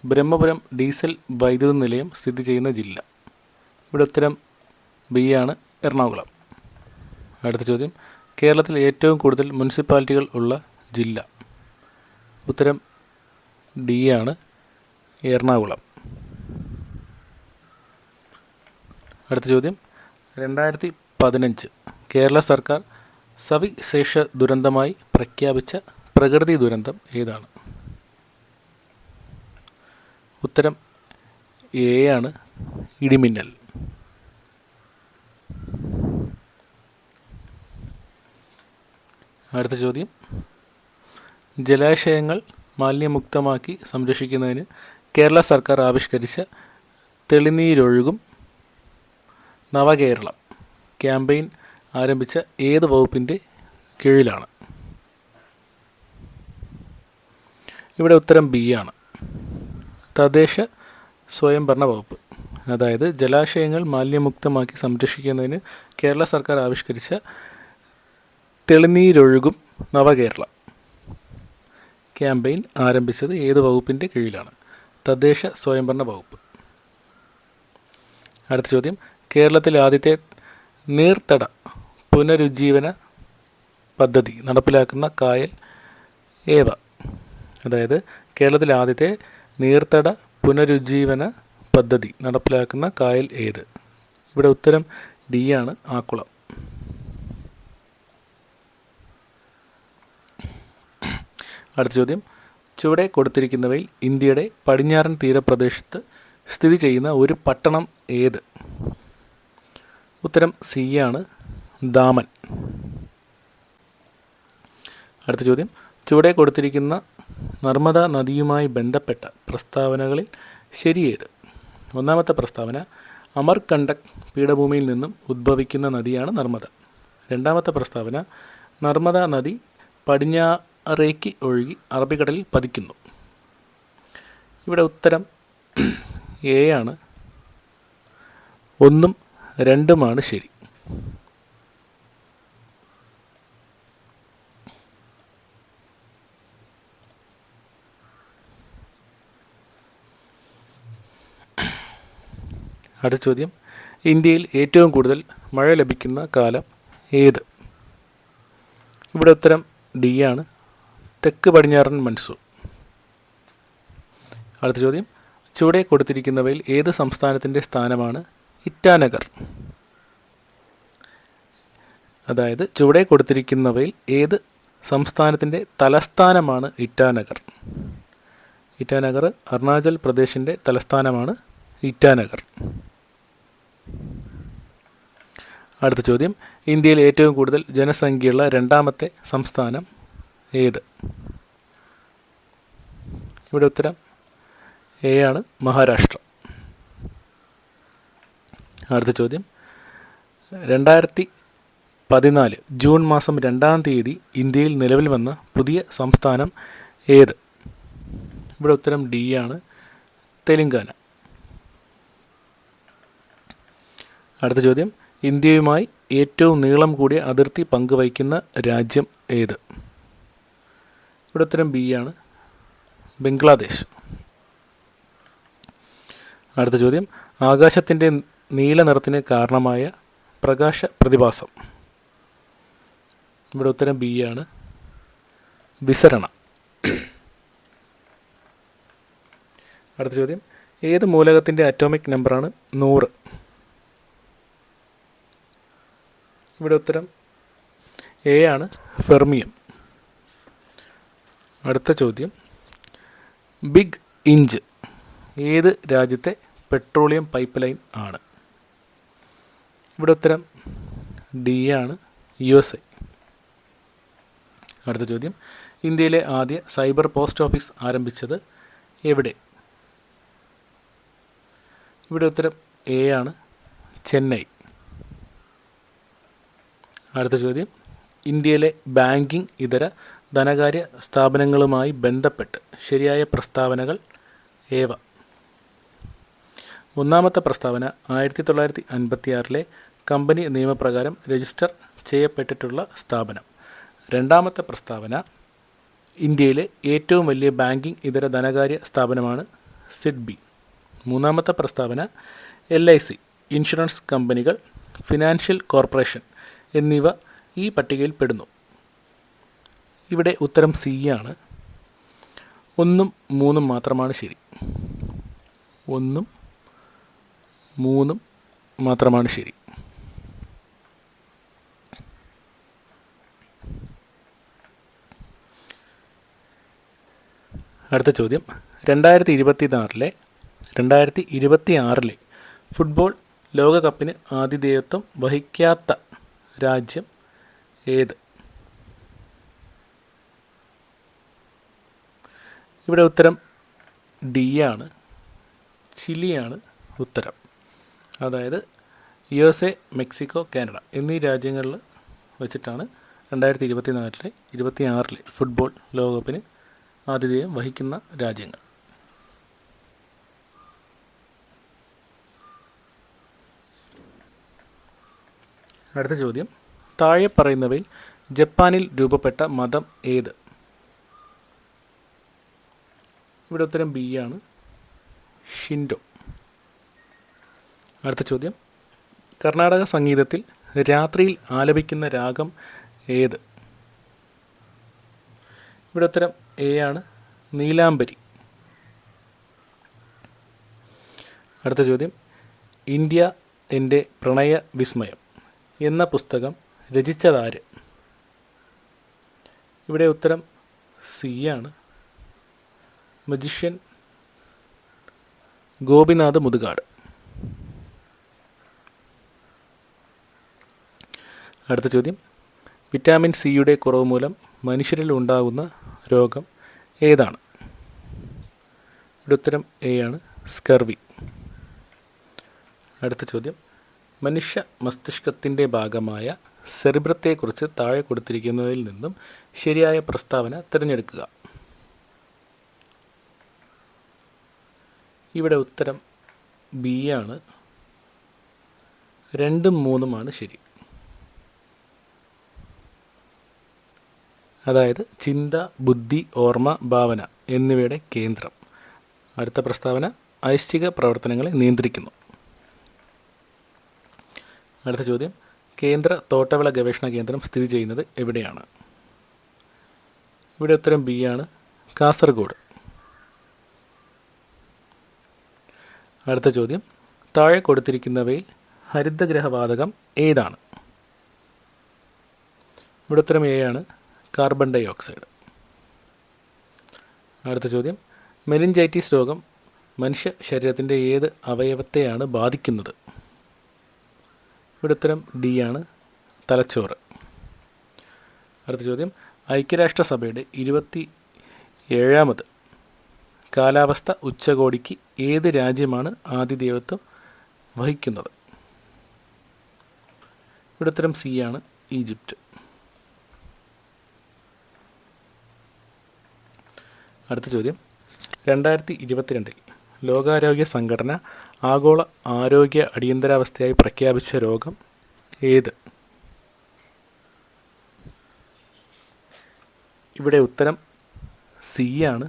S1: ബ്രഹ്മപുരം ഡീസൽ വൈദ്യുത നിലയം സ്ഥിതി ചെയ്യുന്ന ജില്ല? ഇവിടെ ഉത്തരം B ആണ്, എറണാകുളം. അടുത്ത ചോദ്യം, കേരളത്തിൽ ഏറ്റവും കൂടുതൽ മുനിസിപ്പാലിറ്റികൾ ഉള്ള ജില്ല? ഉത്തരം D ആണ്, എറണാകുളം. അടുത്ത ചോദ്യം, 2015 കേരള സർക്കാർ സവിശേഷ ദുരന്തമായി പ്രഖ്യാപിച്ച പ്രകൃതി ദുരന്തം ഏതാണ്? ഉത്തരം A ആണ്, ഇടിമിന്നൽ. അടുത്ത ചോദ്യം, ജലാശയങ്ങൾ മാലിന്യമുക്തമാക്കി സംരക്ഷിക്കുന്നതിന് കേരള സർക്കാർ ആവിഷ്കരിച്ച തെളിനീരൊഴുകും നവകേരളം ക്യാമ്പയിൻ ആരംഭിച്ച ഏത് വകുപ്പിൻ്റെ കീഴിലാണ്? ഇവിടെ ഉത്തരം B ആണ്, തദ്ദേശ സ്വയംഭരണ വകുപ്പ്. അതായത് ജലാശയങ്ങൾ മാലിന്യമുക്തമാക്കി സംരക്ഷിക്കുന്നതിന് കേരള സർക്കാർ ആവിഷ്കരിച്ച തെളിനീരൊഴുകും നവകേരളം ക്യാമ്പയിൻ ആരംഭിച്ചത് ഏത് വകുപ്പിൻ്റെ കീഴിലാണ്? തദ്ദേശ സ്വയംഭരണ വകുപ്പ്. അടുത്ത ചോദ്യം, കേരളത്തിലെ ആദ്യത്തെ നീർത്തട പുനരുജ്ജീവന പദ്ധതി നടപ്പിലാക്കുന്ന കായൽ ഏവ? അതായത് കേരളത്തിലെ ആദ്യത്തെ നീർത്തട പുനരുജ്ജീവന പദ്ധതി നടപ്പിലാക്കുന്ന കായൽ ഏത്? ഇവിടെ ഉത്തരം D ആണ്, ആക്കുളം. അടുത്ത ചോദ്യം, ചുവടെ കൊടുത്തിരിക്കുന്നവയിൽ ഇന്ത്യയുടെ പടിഞ്ഞാറൻ തീരപ്രദേശത്ത് സ്ഥിതി ചെയ്യുന്ന ഒരു പട്ടണം ഏത്? ഉത്തരം C ആണ്, ദാമൻ. അടുത്ത ചോദ്യം, ചുവടെ കൊടുത്തിരിക്കുന്ന നർമ്മദ നദിയുമായി ബന്ധപ്പെട്ട പ്രസ്താവനകളിൽ ശരിയേത്? ഒന്നാമത്തെ പ്രസ്താവന, അമർകണ്ടക് പീഠഭൂമിയിൽ നിന്നും ഉദ്ഭവിക്കുന്ന നദിയാണ് നർമ്മദ. രണ്ടാമത്തെ പ്രസ്താവന, നർമ്മദ നദി പടിഞ്ഞാറേക്ക് ഒഴുകി അറബിക്കടലിൽ പതിക്കുന്നു. ഇവിടെ ഉത്തരം A ആണ്, 1ഉം 2ഉമാണ് ശരി. അടുത്ത ചോദ്യം, ഇന്ത്യയിൽ ഏറ്റവും കൂടുതൽ മഴ ലഭിക്കുന്ന കാലം ഏത്? ഇവിടെ ഉത്തരം D ആണ്, തെക്ക് പടിഞ്ഞാറൻ മൺസൂൺ. അടുത്ത ചോദ്യം, ചുവടെ കൊടുത്തിരിക്കുന്നവയിൽ ഏത് സംസ്ഥാനത്തിൻ്റെ സ്ഥാനമാണ് ഇറ്റാനഗർ? അതായത് ചുവടെ കൊടുത്തിരിക്കുന്നവയിൽ ഏത് സംസ്ഥാനത്തിൻ്റെ തലസ്ഥാനമാണ് ഇറ്റാനഗർ? ഇറ്റാനഗർ അരുണാചൽ പ്രദേശിൻ്റെ തലസ്ഥാനമാണ് ഇറ്റാനഗർ. അടുത്ത ചോദ്യം, ഇന്ത്യയിൽ ഏറ്റവും കൂടുതൽ ജനസംഖ്യയുള്ള രണ്ടാമത്തെ സംസ്ഥാനം ഏത്? ഇവിടെ ഉത്തരം A ആണ്, മഹാരാഷ്ട്ര. അടുത്ത ചോദ്യം, 2014 ജൂൺ മാസം 2-ാം തീയതി ഇന്ത്യയിൽ നിലവിൽ വന്ന പുതിയ സംസ്ഥാനം ഏത്? ഇവിടെ ഉത്തരം D ആണ്, തെലുങ്കാന. അടുത്ത ചോദ്യം, ഇന്ത്യയുമായി ഏറ്റവും നീളം കൂടിയ അതിർത്തി പങ്കുവയ്ക്കുന്ന രാജ്യം ഏത്? ഇവിടെ ഉത്തരം ബി ആണ്, ബംഗ്ലാദേശ്. അടുത്ത ചോദ്യം, ആകാശത്തിൻ്റെ നീല നിറത്തിന് കാരണമായ പ്രകാശ പ്രതിഭാസം. ഇവിടെ ഉത്തരം ബി ആണ്, വിസരണം. അടുത്ത ചോദ്യം, ഏത് മൂലകത്തിൻ്റെ അറ്റോമിക് നമ്പറാണ് 100? ഇവിടെ ഉത്തരം എ ആണ്, ഫെർമിയം. അടുത്ത ചോദ്യം, ബിഗ് ഇഞ്ച് ഏത് രാജ്യത്തെ പെട്രോളിയം പൈപ്പ് ലൈൻ ആണ്? ഇവിടെ ഉത്തരം ഡി ആണ്, USA. അടുത്ത ചോദ്യം, ഇന്ത്യയിലെ ആദ്യ സൈബർ പോസ്റ്റ് ഓഫീസ് ആരംഭിച്ചത് എവിടെ? ഇവിടെ ഉത്തരം എ ആണ്, ചെന്നൈ. അടുത്ത ചോദ്യം, ഇന്ത്യയിലെ ബാങ്കിംഗ് ഇതര ധനകാര്യ സ്ഥാപനങ്ങളുമായി ബന്ധപ്പെട്ട് ശരിയായ പ്രസ്താവനകൾ ഏവ? ഒന്നാമത്തെ പ്രസ്താവന 1956 കമ്പനി നിയമപ്രകാരം രജിസ്റ്റർ ചെയ്യപ്പെട്ടിട്ടുള്ള സ്ഥാപനം. രണ്ടാമത്തെ പ്രസ്താവന, ഇന്ത്യയിലെ ഏറ്റവും വലിയ ബാങ്കിംഗ് ഇതര ധനകാര്യ സ്ഥാപനമാണ് സിഡ്ബി. മൂന്നാമത്തെ പ്രസ്താവന, LIC, ഇൻഷുറൻസ് കമ്പനികൾ, ഫിനാൻഷ്യൽ കോർപ്പറേഷൻ എന്നിവ ഈ പട്ടികയിൽ പെടുന്നു. ഇവിടെ ഉത്തരം സി ആണ്, 1ഉം 3ഉം മാത്രമാണ് ശരി. 1ഉം 3ഉം മാത്രമാണ് ശരി. അടുത്ത ചോദ്യം, 2026 ഫുട്ബോൾ ലോകകപ്പിന് ആതിഥേയത്വം വഹിക്കാത്ത രാജ്യം ഏത്? ഇവിടെ ഉത്തരം ഡി ആണ്, ചിലിയാണ് ഉത്തരം. അതായത് USA, മെക്സിക്കോ, കാനഡ എന്നീ രാജ്യങ്ങളിൽ വെച്ചിട്ടാണ് 2026 ഫുട്ബോൾ ലോകകപ്പിന് ആതിഥേയം വഹിക്കുന്ന രാജ്യങ്ങൾ. അടുത്ത ചോദ്യം, താഴെ പറയുന്നവയിൽ ജപ്പാനിൽ രൂപപ്പെട്ട മതം ഏത്? ഇവിടെ ഉത്തരം ബി ആണ്, ഷിൻഡോ. അടുത്ത ചോദ്യം, കർണാടക സംഗീതത്തിൽ രാത്രിയിൽ ആലപിക്കുന്ന രാഗം ഏത്? ഇവിടെ ഉത്തരം എ ആണ്, നീലാംബരി. അടുത്ത ചോദ്യം, ഇന്ത്യ എൻ്റെ പ്രണയ വിസ്മയം എന്ന പുസ്തകം രചിച്ചതാര്? ഇവിടെ ഉത്തരം സി ആണ്, മജീഷ്യൻ ഗോപിനാഥ് മുതുകാട്. അടുത്ത ചോദ്യം, വിറ്റാമിൻ സിയുടെ കുറവ് മൂലം മനുഷ്യരിൽ ഉണ്ടാകുന്ന രോഗം ഏതാണ്? ഇവിടെ ഉത്തരം എ ആണ്, സ്കർവി. അടുത്ത ചോദ്യം, മനുഷ്യ മസ്തിഷ്കത്തിൻ്റെ ഭാഗമായ സെറിബ്രത്തെക്കുറിച്ച് താഴെ കൊടുത്തിരിക്കുന്നതിൽ നിന്നും ശരിയായ പ്രസ്താവന തിരഞ്ഞെടുക്കുക. ഇവിടെ ഉത്തരം ബി ആണ്, 2ഉം 3ഉമാണ് ശരി. അതായത് ചിന്ത, ബുദ്ധി, ഓർമ്മ, ഭാവന എന്നിവയുടെ കേന്ദ്രം. അടുത്ത പ്രസ്താവന, ഐച്ഛിക പ്രവർത്തനങ്ങളെ നിയന്ത്രിക്കുന്നു. അടുത്ത ചോദ്യം, കേന്ദ്ര തോട്ടവിള ഗവേഷണ കേന്ദ്രം സ്ഥിതി ചെയ്യുന്നത് എവിടെയാണ്? ഇവിടെ ഉത്തരം ബി ആണ്, കാസർഗോഡ്. അടുത്ത ചോദ്യം, താഴെ കൊടുത്തിരിക്കുന്നവയിൽ ഹരിതഗ്രഹവാതകം ഏതാണ്? ഇവിടെ ഉത്തരം എ ആണ്, കാർബൺ ഡൈ ഓക്സൈഡ്. അടുത്ത ചോദ്യം, മെനിഞ്ചൈറ്റിസ് രോഗം മനുഷ്യ ശരീരത്തിൻ്റെ ഏത് അവയവത്തെയാണ് ബാധിക്കുന്നത്? ഇവിടെ ഉത്തരം ഡി ആണ്, തലച്ചോറ്. അടുത്ത ചോദ്യം, ഐക്യരാഷ്ട്രസഭയുടെ 27ാമത് കാലാവസ്ഥ ഉച്ചകോടിക്ക് ഏത് രാജ്യമാണ് ആതിഥേയത്വം വഹിക്കുന്നത്? ഇവിടെ ഉത്തരം സി ആണ്, ഈജിപ്റ്റ്. അടുത്ത ചോദ്യം, 2022 ലോകാരോഗ്യ സംഘടന ആഗോള ആരോഗ്യ അടിയന്തരാവസ്ഥയായി പ്രഖ്യാപിച്ച രോഗം ഏത്? ഇവിടെ ഉത്തരം സി ആണ്,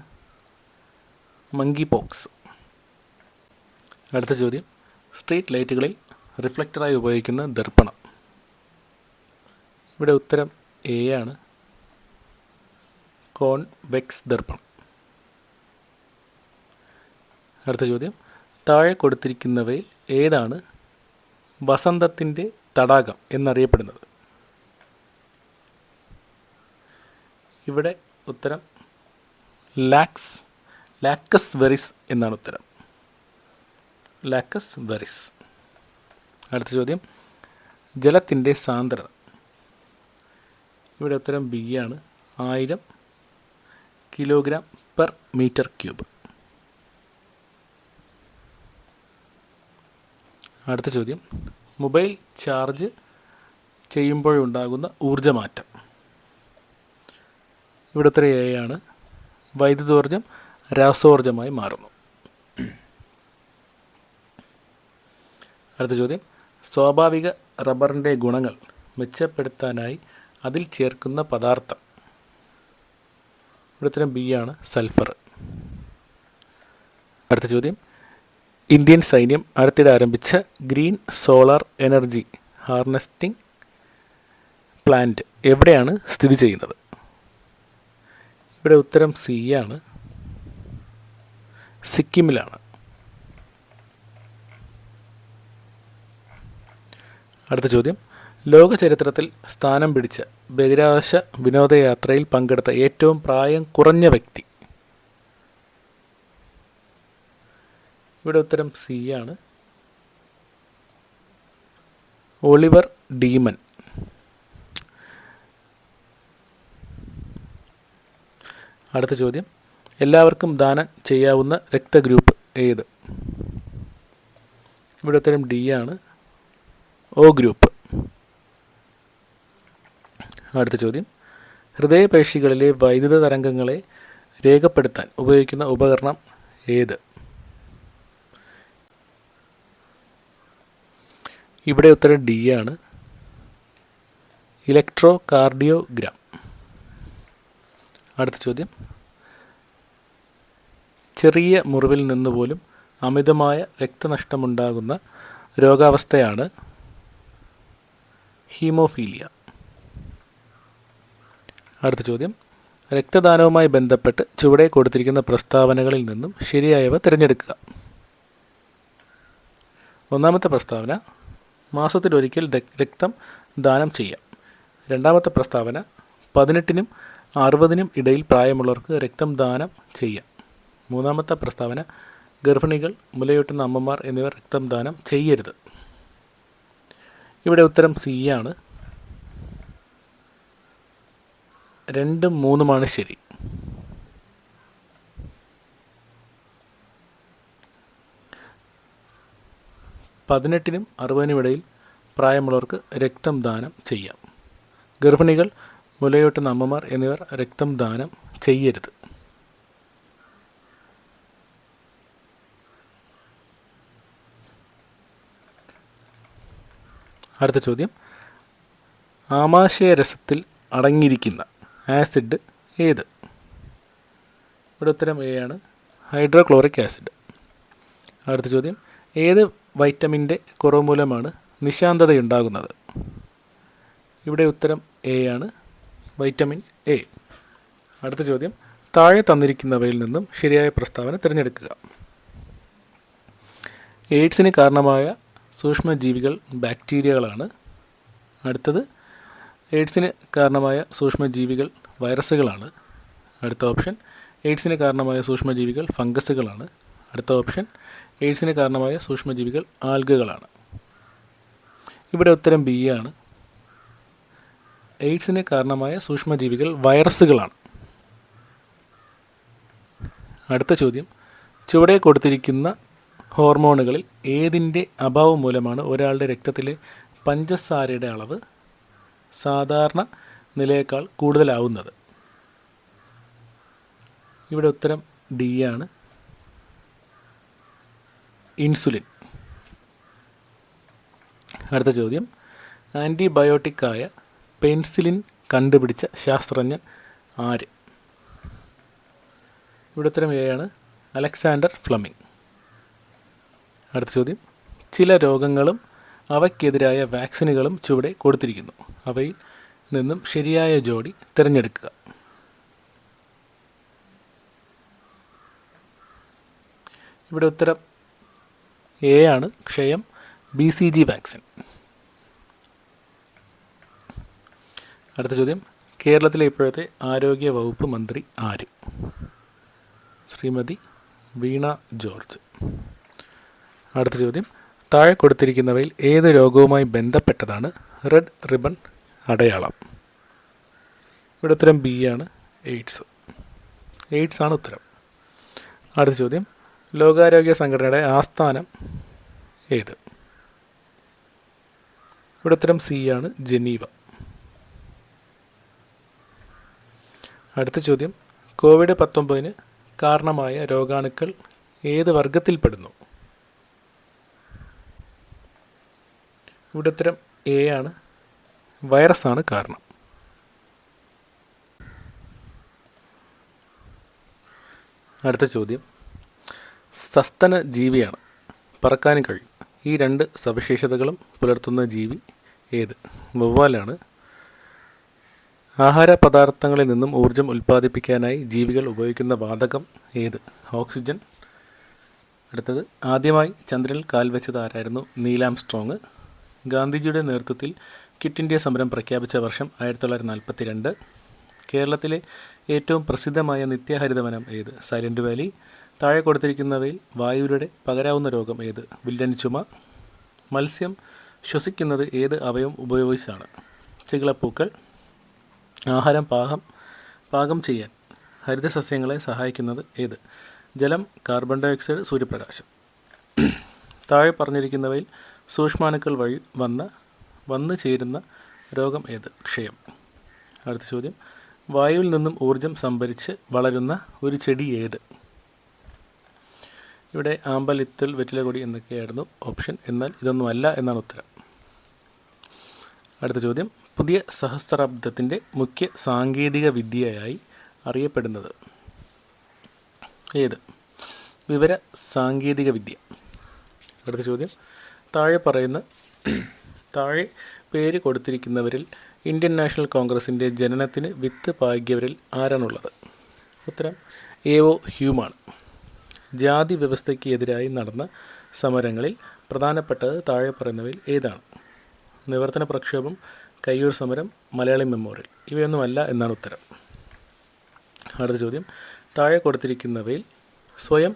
S1: മങ്കി പോക്സ്. അടുത്ത ചോദ്യം, സ്ട്രീറ്റ് ലൈറ്റുകളിൽ റിഫ്ലക്ടറായി ഉപയോഗിക്കുന്ന ദർപ്പണം. ഇവിടെ ഉത്തരം എ ആണ്, കോൺവെക്സ് ദർപ്പണം. അടുത്ത ചോദ്യം, താഴെ കൊടുത്തിരിക്കുന്നവയിൽ ഏതാണ് വസന്തത്തിൻ്റെ തടാകം എന്നറിയപ്പെടുന്നത്? ഇവിടെ ഉത്തരം ലാക്കസ് വെറിസ് എന്നാണ് ഉത്തരം, ലാക്കസ് വെറിസ്. അടുത്ത ചോദ്യം, ജലത്തിൻ്റെ സാന്ദ്രത. ഇവിടെ ഉത്തരം ബി ആണ്, 1000 kg/m³. അടുത്ത ചോദ്യം, മൊബൈൽ ചാർജ് ചെയ്യുമ്പോഴുണ്ടാകുന്ന ഊർജ്ജമാറ്റം. ഇവിടെ ഉത്തരം എ ആണ്, വൈദ്യുതോർജ്ജം രാസോർജ്ജമായി മാറുന്നു. അടുത്ത ചോദ്യം, സ്വാഭാവിക റബ്ബറിൻ്റെ ഗുണങ്ങൾ മെച്ചപ്പെടുത്താനായി അതിൽ ചേർക്കുന്ന പദാർത്ഥം. ഇവിടെ ഉത്തരം ബി ആണ്, സൾഫർ. അടുത്ത ചോദ്യം, ഇന്ത്യൻ സൈന്യം അടുത്തിടെ ആരംഭിച്ച ഗ്രീൻ സോളാർ എനർജി ഹാർനസ്റ്റിംഗ് പ്ലാന്റ് എവിടെയാണ് സ്ഥിതി ചെയ്യുന്നത്? ഇവിടെ ഉത്തരം സി ആണ്, സിക്കിമിലാണ്. അടുത്ത ചോദ്യം, ലോക ചരിത്രത്തിൽ സ്ഥാനം പിടിച്ച ബഹിരാകാശ വിനോദയാത്രയിൽ പങ്കെടുത്ത ഏറ്റവും പ്രായം കുറഞ്ഞ വ്യക്തി. ഇവിടെ ഉത്തരം സി ആണ്, ഒളിവർ ഡീമൻ. അടുത്ത ചോദ്യം, എല്ലാവർക്കും ദാനം ചെയ്യാവുന്ന രക്തഗ്രൂപ്പ് ഏത്? ഇവിടെ ഉത്തരം ഡി ആണ്, ഒ ഗ്രൂപ്പ്. അടുത്ത ചോദ്യം, ഹൃദയപേശികളിലെ വൈദ്യുത തരംഗങ്ങളെ രേഖപ്പെടുത്താൻ ഉപയോഗിക്കുന്ന ഉപകരണം ഏത്? ഇവിടെ ഉത്തരം ഡി ആണ്, ഇലക്ട്രോ കാർഡിയോഗ്രാം. അടുത്ത ചോദ്യം, ചെറിയ മുറിവിൽ നിന്ന് പോലും അമിതമായ രക്തനഷ്ടമുണ്ടാകുന്ന രോഗാവസ്ഥയാണ് ഹീമോഫീലിയ. അടുത്ത ചോദ്യം, രക്തദാനവുമായി ബന്ധപ്പെട്ട് ചുവടെ കൊടുത്തിരിക്കുന്ന പ്രസ്താവനകളിൽ നിന്നും ശരിയായവ തിരഞ്ഞെടുക്കുക. ഒന്നാമത്തെ പ്രസ്താവന, മാസത്തിലൊരിക്കൽ രക്തം ദാനം ചെയ്യാം. രണ്ടാമത്തെ പ്രസ്താവന, 18-നും 60-നും ഇടയിൽ പ്രായമുള്ളവർക്ക് രക്തം ദാനം ചെയ്യാം. മൂന്നാമത്തെ പ്രസ്താവന, ഗർഭിണികൾ, മുലയൂട്ടുന്ന അമ്മമാർ എന്നിവർ രക്തം ദാനം ചെയ്യരുത്. ഇവിടെ ഉത്തരം സി ആണ്, 2ഉം 3ഉമാണ് ശരി. പതിനെട്ടിനും 60-നും ഇടയിൽ പ്രായമുള്ളവർക്ക് രക്തം ദാനം ചെയ്യാം. ഗർഭിണികൾ, മുലയൂട്ടുന്ന അമ്മമാർ എന്നിവർ രക്തം ദാനം ചെയ്യരുത്. അടുത്ത ചോദ്യം, ആമാശയരസത്തിൽ അടങ്ങിയിരിക്കുന്ന ആസിഡ് ഏത്? ഇവിടെ ഉത്തരം എ ആണ്, ഹൈഡ്രോക്ലോറിക് ആസിഡ്. അടുത്ത ചോദ്യം, ഏത് വൈറ്റമിൻ്റെ കുറവ് മൂലമാണ് നിശാന്തതയുണ്ടാകുന്നത്? ഇവിടെ ഉത്തരം എ ആണ്, വൈറ്റമിൻ എ. അടുത്ത ചോദ്യം, താഴെ തന്നിരിക്കുന്നവയിൽ നിന്നും ശരിയായ പ്രസ്താവന തിരഞ്ഞെടുക്കുക. എയ്ഡ്സിന് കാരണമായ സൂക്ഷ്മജീവികൾ ബാക്ടീരിയകളാണ്. അടുത്തത്, എയ്ഡ്സിന് കാരണമായ സൂക്ഷ്മജീവികൾ വൈറസുകളാണ്. അടുത്ത ഓപ്ഷൻ, എയ്ഡ്സിന് കാരണമായ സൂക്ഷ്മജീവികൾ ഫംഗസുകളാണ്. അടുത്ത ഓപ്ഷൻ, എയ്ഡ്സിന് കാരണമായ സൂക്ഷ്മജീവികൾ ആൽഗകളാണ്. ഇവിടെ ഉത്തരം ബി ആണ്, എയ്ഡ്സിന് കാരണമായ സൂക്ഷ്മജീവികൾ വൈറസുകളാണ്. അടുത്ത ചോദ്യം, ചുവടെ കൊടുത്തിരിക്കുന്ന ഹോർമോണുകളിൽ ഏതിൻ്റെ അഭാവം മൂലമാണ് ഒരാളുടെ രക്തത്തിലെ പഞ്ചസാരയുടെ അളവ് സാധാരണ നിലയേക്കാൾ കൂടുതലാവുന്നത്? ഇവിടെ ഉത്തരം ഡി ആണ്, ഇൻസുലിൻ. അടുത്ത ചോദ്യം, ആൻറ്റിബയോട്ടിക്കായ പെൻസിലിൻ കണ്ടുപിടിച്ച ശാസ്ത്രജ്ഞൻ ആര്? ഇവിടെ ഉത്തരം എ ആണ്, അലക്സാണ്ടർ ഫ്ലെമിംഗ്. അടുത്ത ചോദ്യം, ചില രോഗങ്ങളും അവയ്ക്കെതിരായ വാക്സിനുകളും ചുവടെ കൊടുത്തിരിക്കുന്നു. അവയിൽ നിന്നും ശരിയായ ജോഡി തിരഞ്ഞെടുക്കുക. ഇവിടെ ഉത്തരം എ ആണ്, ക്ഷയം, BCG വാക്സിൻ. അടുത്ത ചോദ്യം, കേരളത്തിലെ ഇപ്പോഴത്തെ ആരോഗ്യ വകുപ്പ് മന്ത്രി ആര്? ശ്രീമതി വീണ ജോർജ്. അടുത്ത ചോദ്യം, താഴെ കൊടുത്തിരിക്കുന്നവയിൽ ഏത് രോഗവുമായി ബന്ധപ്പെട്ടതാണ് റെഡ് റിബൺ അടയാളം? ഇവിടെ ഉത്തരം ബി ആണ്, എയ്ഡ്സ് ആണ് ഉത്തരം. അടുത്ത ചോദ്യം, ലോകാരോഗ്യ സംഘടനയുടെ ആസ്ഥാനം ഏത്? ഇവിടെ ഉത്തരം സി ആണ്, ജനീവ. അടുത്ത ചോദ്യം, COVID-19 കാരണമായ രോഗാണുക്കൾ ഏത് വർഗത്തിൽപ്പെടുന്നു? ഇവിടെ ഉത്തരം എ ആണ്, വൈറസാണ് കാരണം. അടുത്ത ചോദ്യം, സസ്തന ജീവിയാണ്, പറക്കാനും കഴിയും. ഈ രണ്ട് സവിശേഷതകളും പുലർത്തുന്ന ജീവി ഏത്? വവ്വാലാണ്. ആഹാര പദാർത്ഥങ്ങളിൽ നിന്നും ഊർജം ഉൽപ്പാദിപ്പിക്കാനായി ജീവികൾ ഉപയോഗിക്കുന്ന വാതകം ഏത്? ഓക്സിജൻ. അടുത്തത്, ആദ്യമായി ചന്ദ്രനിൽ കാൽ വെച്ചത് ആരായിരുന്നു? Neil Armstrong. ഗാന്ധിജിയുടെ നേതൃത്വത്തിൽ ക്വിറ്റ് ഇന്ത്യ സമരം പ്രഖ്യാപിച്ച വർഷം 1942. കേരളത്തിലെ ഏറ്റവും പ്രസിദ്ധമായ നിത്യഹരിതവനം ഏത്? Silent Valley. താഴെ കൊടുത്തിരിക്കുന്നവയിൽ വായുവിലൂടെ പകരാവുന്ന രോഗം ഏത്? വില്ലൻ ചുമ. മത്സ്യം ശ്വസിക്കുന്നത് ഏത് അവയവം ഉപയോഗിച്ചാണ്? ചികിളപ്പൂക്കൾ. ആഹാരം പാകം ചെയ്യാൻ ഹരിതസസ്യങ്ങളെ സഹായിക്കുന്നത് ഏത്? ജലം, കാർബൺ ഡയോക്സൈഡ്, സൂര്യപ്രകാശം. താഴെ പറഞ്ഞിരിക്കുന്നവയിൽ സൂക്ഷ്മാണുക്കൾ വഴി വന്നു ചേരുന്ന രോഗം ഏത്? ക്ഷയം. അടുത്ത ചോദ്യം, വായുവിൽ നിന്നും ഊർജം സംഭരിച്ച് വളരുന്ന ഒരു ചെടി ഏത്? ഇവിടെ ആമ്പൽ, ഇത്തൽ, വെറ്റിലകൊടി എന്നൊക്കെയായിരുന്നു ഓപ്ഷൻ, എന്നാൽ ഇതൊന്നുമല്ല എന്നാണ് ഉത്തരം. അടുത്ത ചോദ്യം, പുതിയ സഹസ്രാബ്ദത്തിൻ്റെ മുഖ്യ സാങ്കേതിക വിദ്യയായി അറിയപ്പെടുന്നത് ഏത്? വിവര സാങ്കേതിക വിദ്യ. അടുത്ത ചോദ്യം, താഴെ പേര് കൊടുത്തിരിക്കുന്നവരിൽ ഇന്ത്യൻ നാഷണൽ കോൺഗ്രസിൻ്റെ ജനനത്തിന് വിത്ത് പാകിയവരിൽ ആരാണുള്ളത്? ഉത്തരം A.O. ഹ്യൂമാണ്. ജാതി വ്യവസ്ഥയ്ക്ക് എതിരായി നടന്ന സമരങ്ങളിൽ പ്രധാനപ്പെട്ടത് താഴെ പറയുന്നവയിൽ ഏതാണ്? നിവർത്തന പ്രക്ഷോഭം, കയ്യൂർ സമരം, മലയാളി മെമ്മോറിയൽ. ഇവയൊന്നുമല്ല എന്നാണ് ഉത്തരം. അടുത്ത ചോദ്യം, താഴെ കൊടുത്തിരിക്കുന്നവയിൽ സ്വയം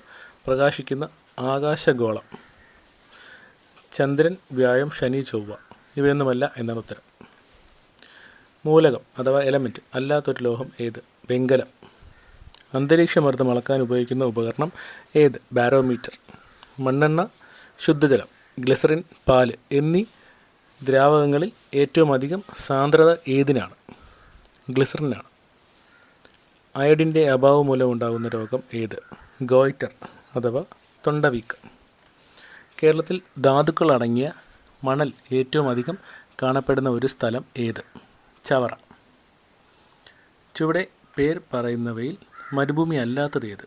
S1: പ്രകാശിക്കുന്ന ആകാശഗോളം? ചന്ദ്രൻ, വ്യാഴം, ശനി, ചൊവ്വ. ഇവയൊന്നുമല്ല എന്നാണ് ഉത്തരം. മൂലകം അഥവാ എലമെൻറ്റ് അല്ലാത്തൊരു ലോഹം ഏത്? വെങ്കലം. അന്തരീക്ഷമർദ്ദം അളക്കാൻ ഉപയോഗിക്കുന്ന ഉപകരണം ഏത്? ബാരോമീറ്റർ. മണ്ണെണ്ണ, ശുദ്ധജലം, ഗ്ലിസറിൻ, പാല് എന്നീ ദ്രാവകങ്ങളിൽ ഏറ്റവും അധികം സാന്ദ്രത ഏതിനാണ്? ഗ്ലിസറിനാണ്. അയഡിൻ്റെ അഭാവം മൂലം ഉണ്ടാകുന്ന രോഗം ഏത്? ഗോയിറ്റർ അഥവാ തൊണ്ടവീക്കം. കേരളത്തിൽ ധാതുക്കൾ അടങ്ങിയ മണൽ ഏറ്റവും അധികം കാണപ്പെടുന്ന ഒരു സ്ഥലം ഏത്? ചവറ. ചുവടെ പേർ പറയുന്നവയിൽ മരുഭൂമി അല്ലാത്തത് ഏത്?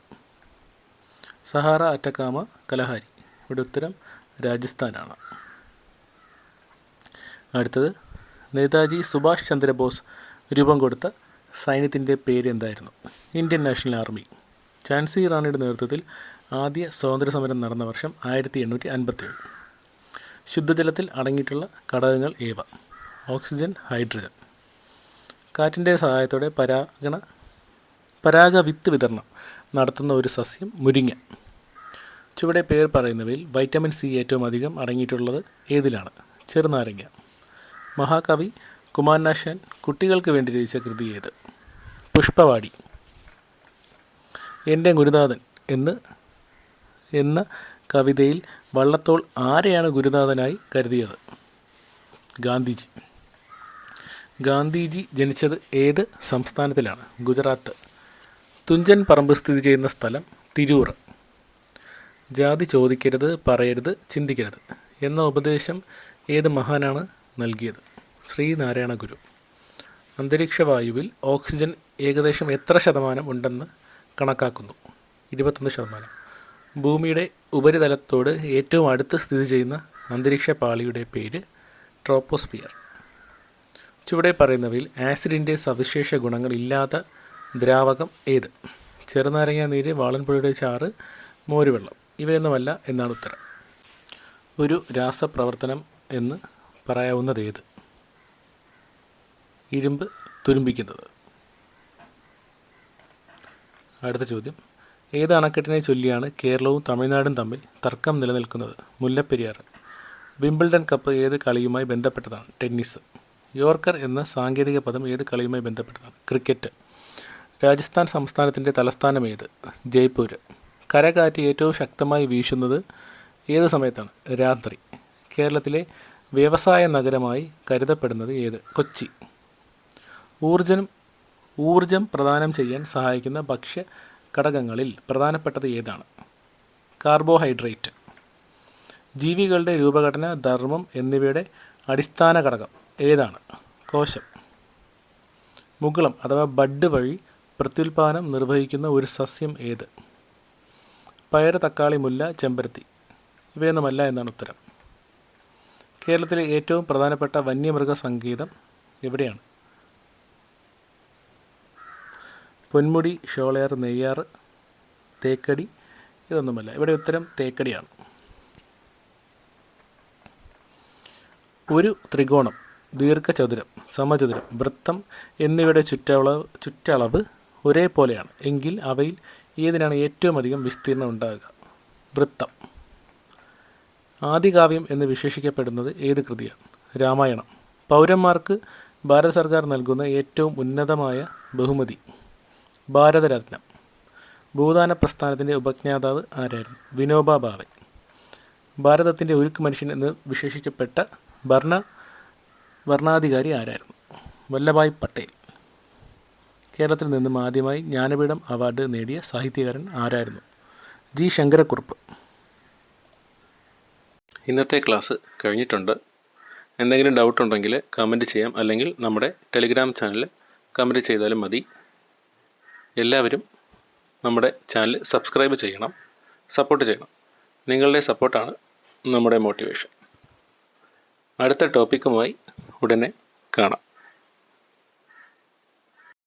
S1: Sahara, Atacama, Kalahari. ഇവിടെ ഉത്തരം രാജസ്ഥാനാണ്. അടുത്തത്, നേതാജി സുഭാഷ് ചന്ദ്രബോസ് രൂപം കൊടുത്ത സൈന്യത്തിൻ്റെ പേര് എന്തായിരുന്നു? Indian national army. ഝാൻസി റാണിയുടെ നേതൃത്വത്തിൽ ആദ്യ സ്വാതന്ത്ര്യസമരം നടന്ന വർഷം 1857. ശുദ്ധജലത്തിൽ അടങ്ങിയിട്ടുള്ള ഘടകങ്ങൾ ഏവ? Oxygen, hydrogen. കാറ്റിൻ്റെ സഹായത്തോടെ പരാഗവിത്ത് വിതരണം നടത്തുന്ന ഒരു സസ്യം മുരിങ്ങ. ചുവടെ പേർ പറയുന്നവയിൽ വൈറ്റമിൻ സി ഏറ്റവും അധികം അടങ്ങിയിട്ടുള്ളത് ഏതിലാണ്? ചെറുനാരങ്ങ. മഹാകവി കുമാരനാശാൻ കുട്ടികൾക്ക് വേണ്ടി രചിച്ച കൃതി ഏത്? പുഷ്പവാടി. എൻ്റെ ഗുരുനാഥൻ എന്ന കവിതയിൽ വള്ളത്തോൾ ആരെയാണ് ഗുരുനാഥനായി കരുതിയത്? ഗാന്ധിജി. ഗാന്ധിജി ജനിച്ചത് ഏത് സംസ്ഥാനത്തിലാണ്? ഗുജറാത്ത്. തുഞ്ചൻ പറമ്പ് സ്ഥിതി ചെയ്യുന്ന സ്ഥലം തിരൂർ. ജാതി ചോദിക്കരുത്, പറയരുത്, ചിന്തിക്കരുത് എന്ന ഉപദേശം ഏത് മഹാനാണ് നൽകിയത്? ശ്രീനാരായണ ഗുരു. അന്തരീക്ഷ വായുവിൽ ഓക്സിജൻ ഏകദേശം എത്ര ശതമാനം ഉണ്ടെന്ന് കണക്കാക്കുന്നു? 21%. ഭൂമിയുടെ ഉപരിതലത്തോട് ഏറ്റവും അടുത്ത് സ്ഥിതി ചെയ്യുന്ന അന്തരീക്ഷ പാളിയുടെ പേര് ട്രോപ്പോസ്ഫിയർ. ചുവടെ പറയുന്നവയിൽ ആസിഡിൻ്റെ സവിശേഷ ഗുണങ്ങൾ ഇല്ലാത്ത ദ്രാവകം ഏത്? ചെറുനാരങ്ങ നീര്, വാളൻപുഴയുടെ ചാറ്, മോരുവെള്ളം. ഇവയൊന്നുമല്ല എന്നാണ് ഉത്തരം. ഒരു രാസപ്രവർത്തനം എന്ന് പറയാവുന്നത് ഏത്? ഇരുമ്പ് തുരുമ്പിക്കുന്നത്. അടുത്ത ചോദ്യം, ഏത് അണക്കെട്ടിനെ ചൊല്ലിയാണ് കേരളവും തമിഴ്നാടും തമ്മിൽ തർക്കം നിലനിൽക്കുന്നത്? മുല്ലപ്പെരിയാർ. വിംബിൾഡൺ കപ്പ് ഏത് കളിയുമായി ബന്ധപ്പെട്ടതാണ്? ടെന്നീസ്. യോർക്കർ എന്ന സാങ്കേതിക പദം ഏത് കളിയുമായി ബന്ധപ്പെട്ടതാണ്? ക്രിക്കറ്റ്. രാജസ്ഥാൻ സംസ്ഥാനത്തിൻ്റെ തലസ്ഥാനം ഏത്? ജയ്പൂർ. കരകാറ്റ് ഏറ്റവും ശക്തമായി വീശുന്നത് ഏത് സമയത്താണ്? രാത്രി. കേരളത്തിലെ വ്യവസായ നഗരമായി കരുതപ്പെടുന്നത് ഏത്? കൊച്ചി. ഊർജം പ്രദാനം ചെയ്യാൻ സഹായിക്കുന്ന ഭക്ഷ്യ ഘടകങ്ങളിൽ പ്രധാനപ്പെട്ടത് ഏതാണ്? കാർബോഹൈഡ്രേറ്റ്. ജീവികളുടെ രൂപഘടന, ധർമ്മം എന്നിവയുടെ അടിസ്ഥാന ഘടകം ഏതാണ്? കോശം. മുകുളം അഥവാ ബഡ് വഴി പ്രത്യുൽപാദനം നിർവഹിക്കുന്ന ഒരു സസ്യം ഏത്? പയർ, തക്കാളി, മുല്ല, ചെമ്പരത്തി. ഇവയൊന്നുമല്ല എന്നാണ് ഉത്തരം. കേരളത്തിലെ ഏറ്റവും പ്രധാനപ്പെട്ട വന്യമൃഗ സങ്കേതം എവിടെയാണ്? പൊന്മുടി, ഷോളയാർ, നെയ്യാർ, തേക്കടി. ഇതൊന്നുമല്ല. ഇവിടെ ഉത്തരം തേക്കടിയാണ്. ഒരു ത്രികോണം, ദീർഘചതുരം, സമചതുരം, വൃത്തം എന്നിവയുടെ ചുറ്റളവ് ഒരേപോലെയാണ് എങ്കിൽ അവയിൽ ഏതിനാണ് ഏറ്റവും അധികം വിസ്തീർണം ഉണ്ടാകുക? വൃത്തം. ആദികാവ്യം എന്ന് വിശേഷിക്കപ്പെടുന്നത് ഏത് കൃതിയാണ്? രാമായണം. പൗരന്മാർക്ക് ഭാരത സർക്കാർ നൽകുന്ന ഏറ്റവും ഉന്നതമായ ബഹുമതി? ഭാരതരത്നം. ഭൂദാന പ്രസ്ഥാനത്തിൻ്റെ ഉപജ്ഞാതാവ് ആരായിരുന്നു? വിനോബ ഭാവെ. ഭാരതത്തിൻ്റെ ഉരുക്ക് മനുഷ്യൻ എന്ന് വിശേഷിക്കപ്പെട്ട ഭരണാധികാരി ആരായിരുന്നു? വല്ലഭായ് പട്ടേൽ. കേരളത്തിൽ നിന്നും ആദ്യമായി ജ്ഞാനപീഠം അവാർഡ് നേടിയ സാഹിത്യകാരൻ ആരായിരുന്നു? ജി ശങ്കരക്കുറുപ്പ്. ഇന്നത്തെ ക്ലാസ് കഴിഞ്ഞിട്ടുണ്ട്. എന്തെങ്കിലും ഡൗട്ട് ഉണ്ടെങ്കിൽ കമൻറ്റ് ചെയ്യാം, അല്ലെങ്കിൽ നമ്മുടെ ടെലിഗ്രാം ചാനൽ കമൻറ്റ് ചെയ്താലും മതി. എല്ലാവരും നമ്മുടെ ചാനൽ സബ്സ്ക്രൈബ് ചെയ്യണം, സപ്പോർട്ട് ചെയ്യണം. നിങ്ങളുടെ സപ്പോർട്ടാണ് നമ്മുടെ മോട്ടിവേഷൻ. അടുത്ത ടോപ്പിക്കുമായി ഉടനെ കാണാം.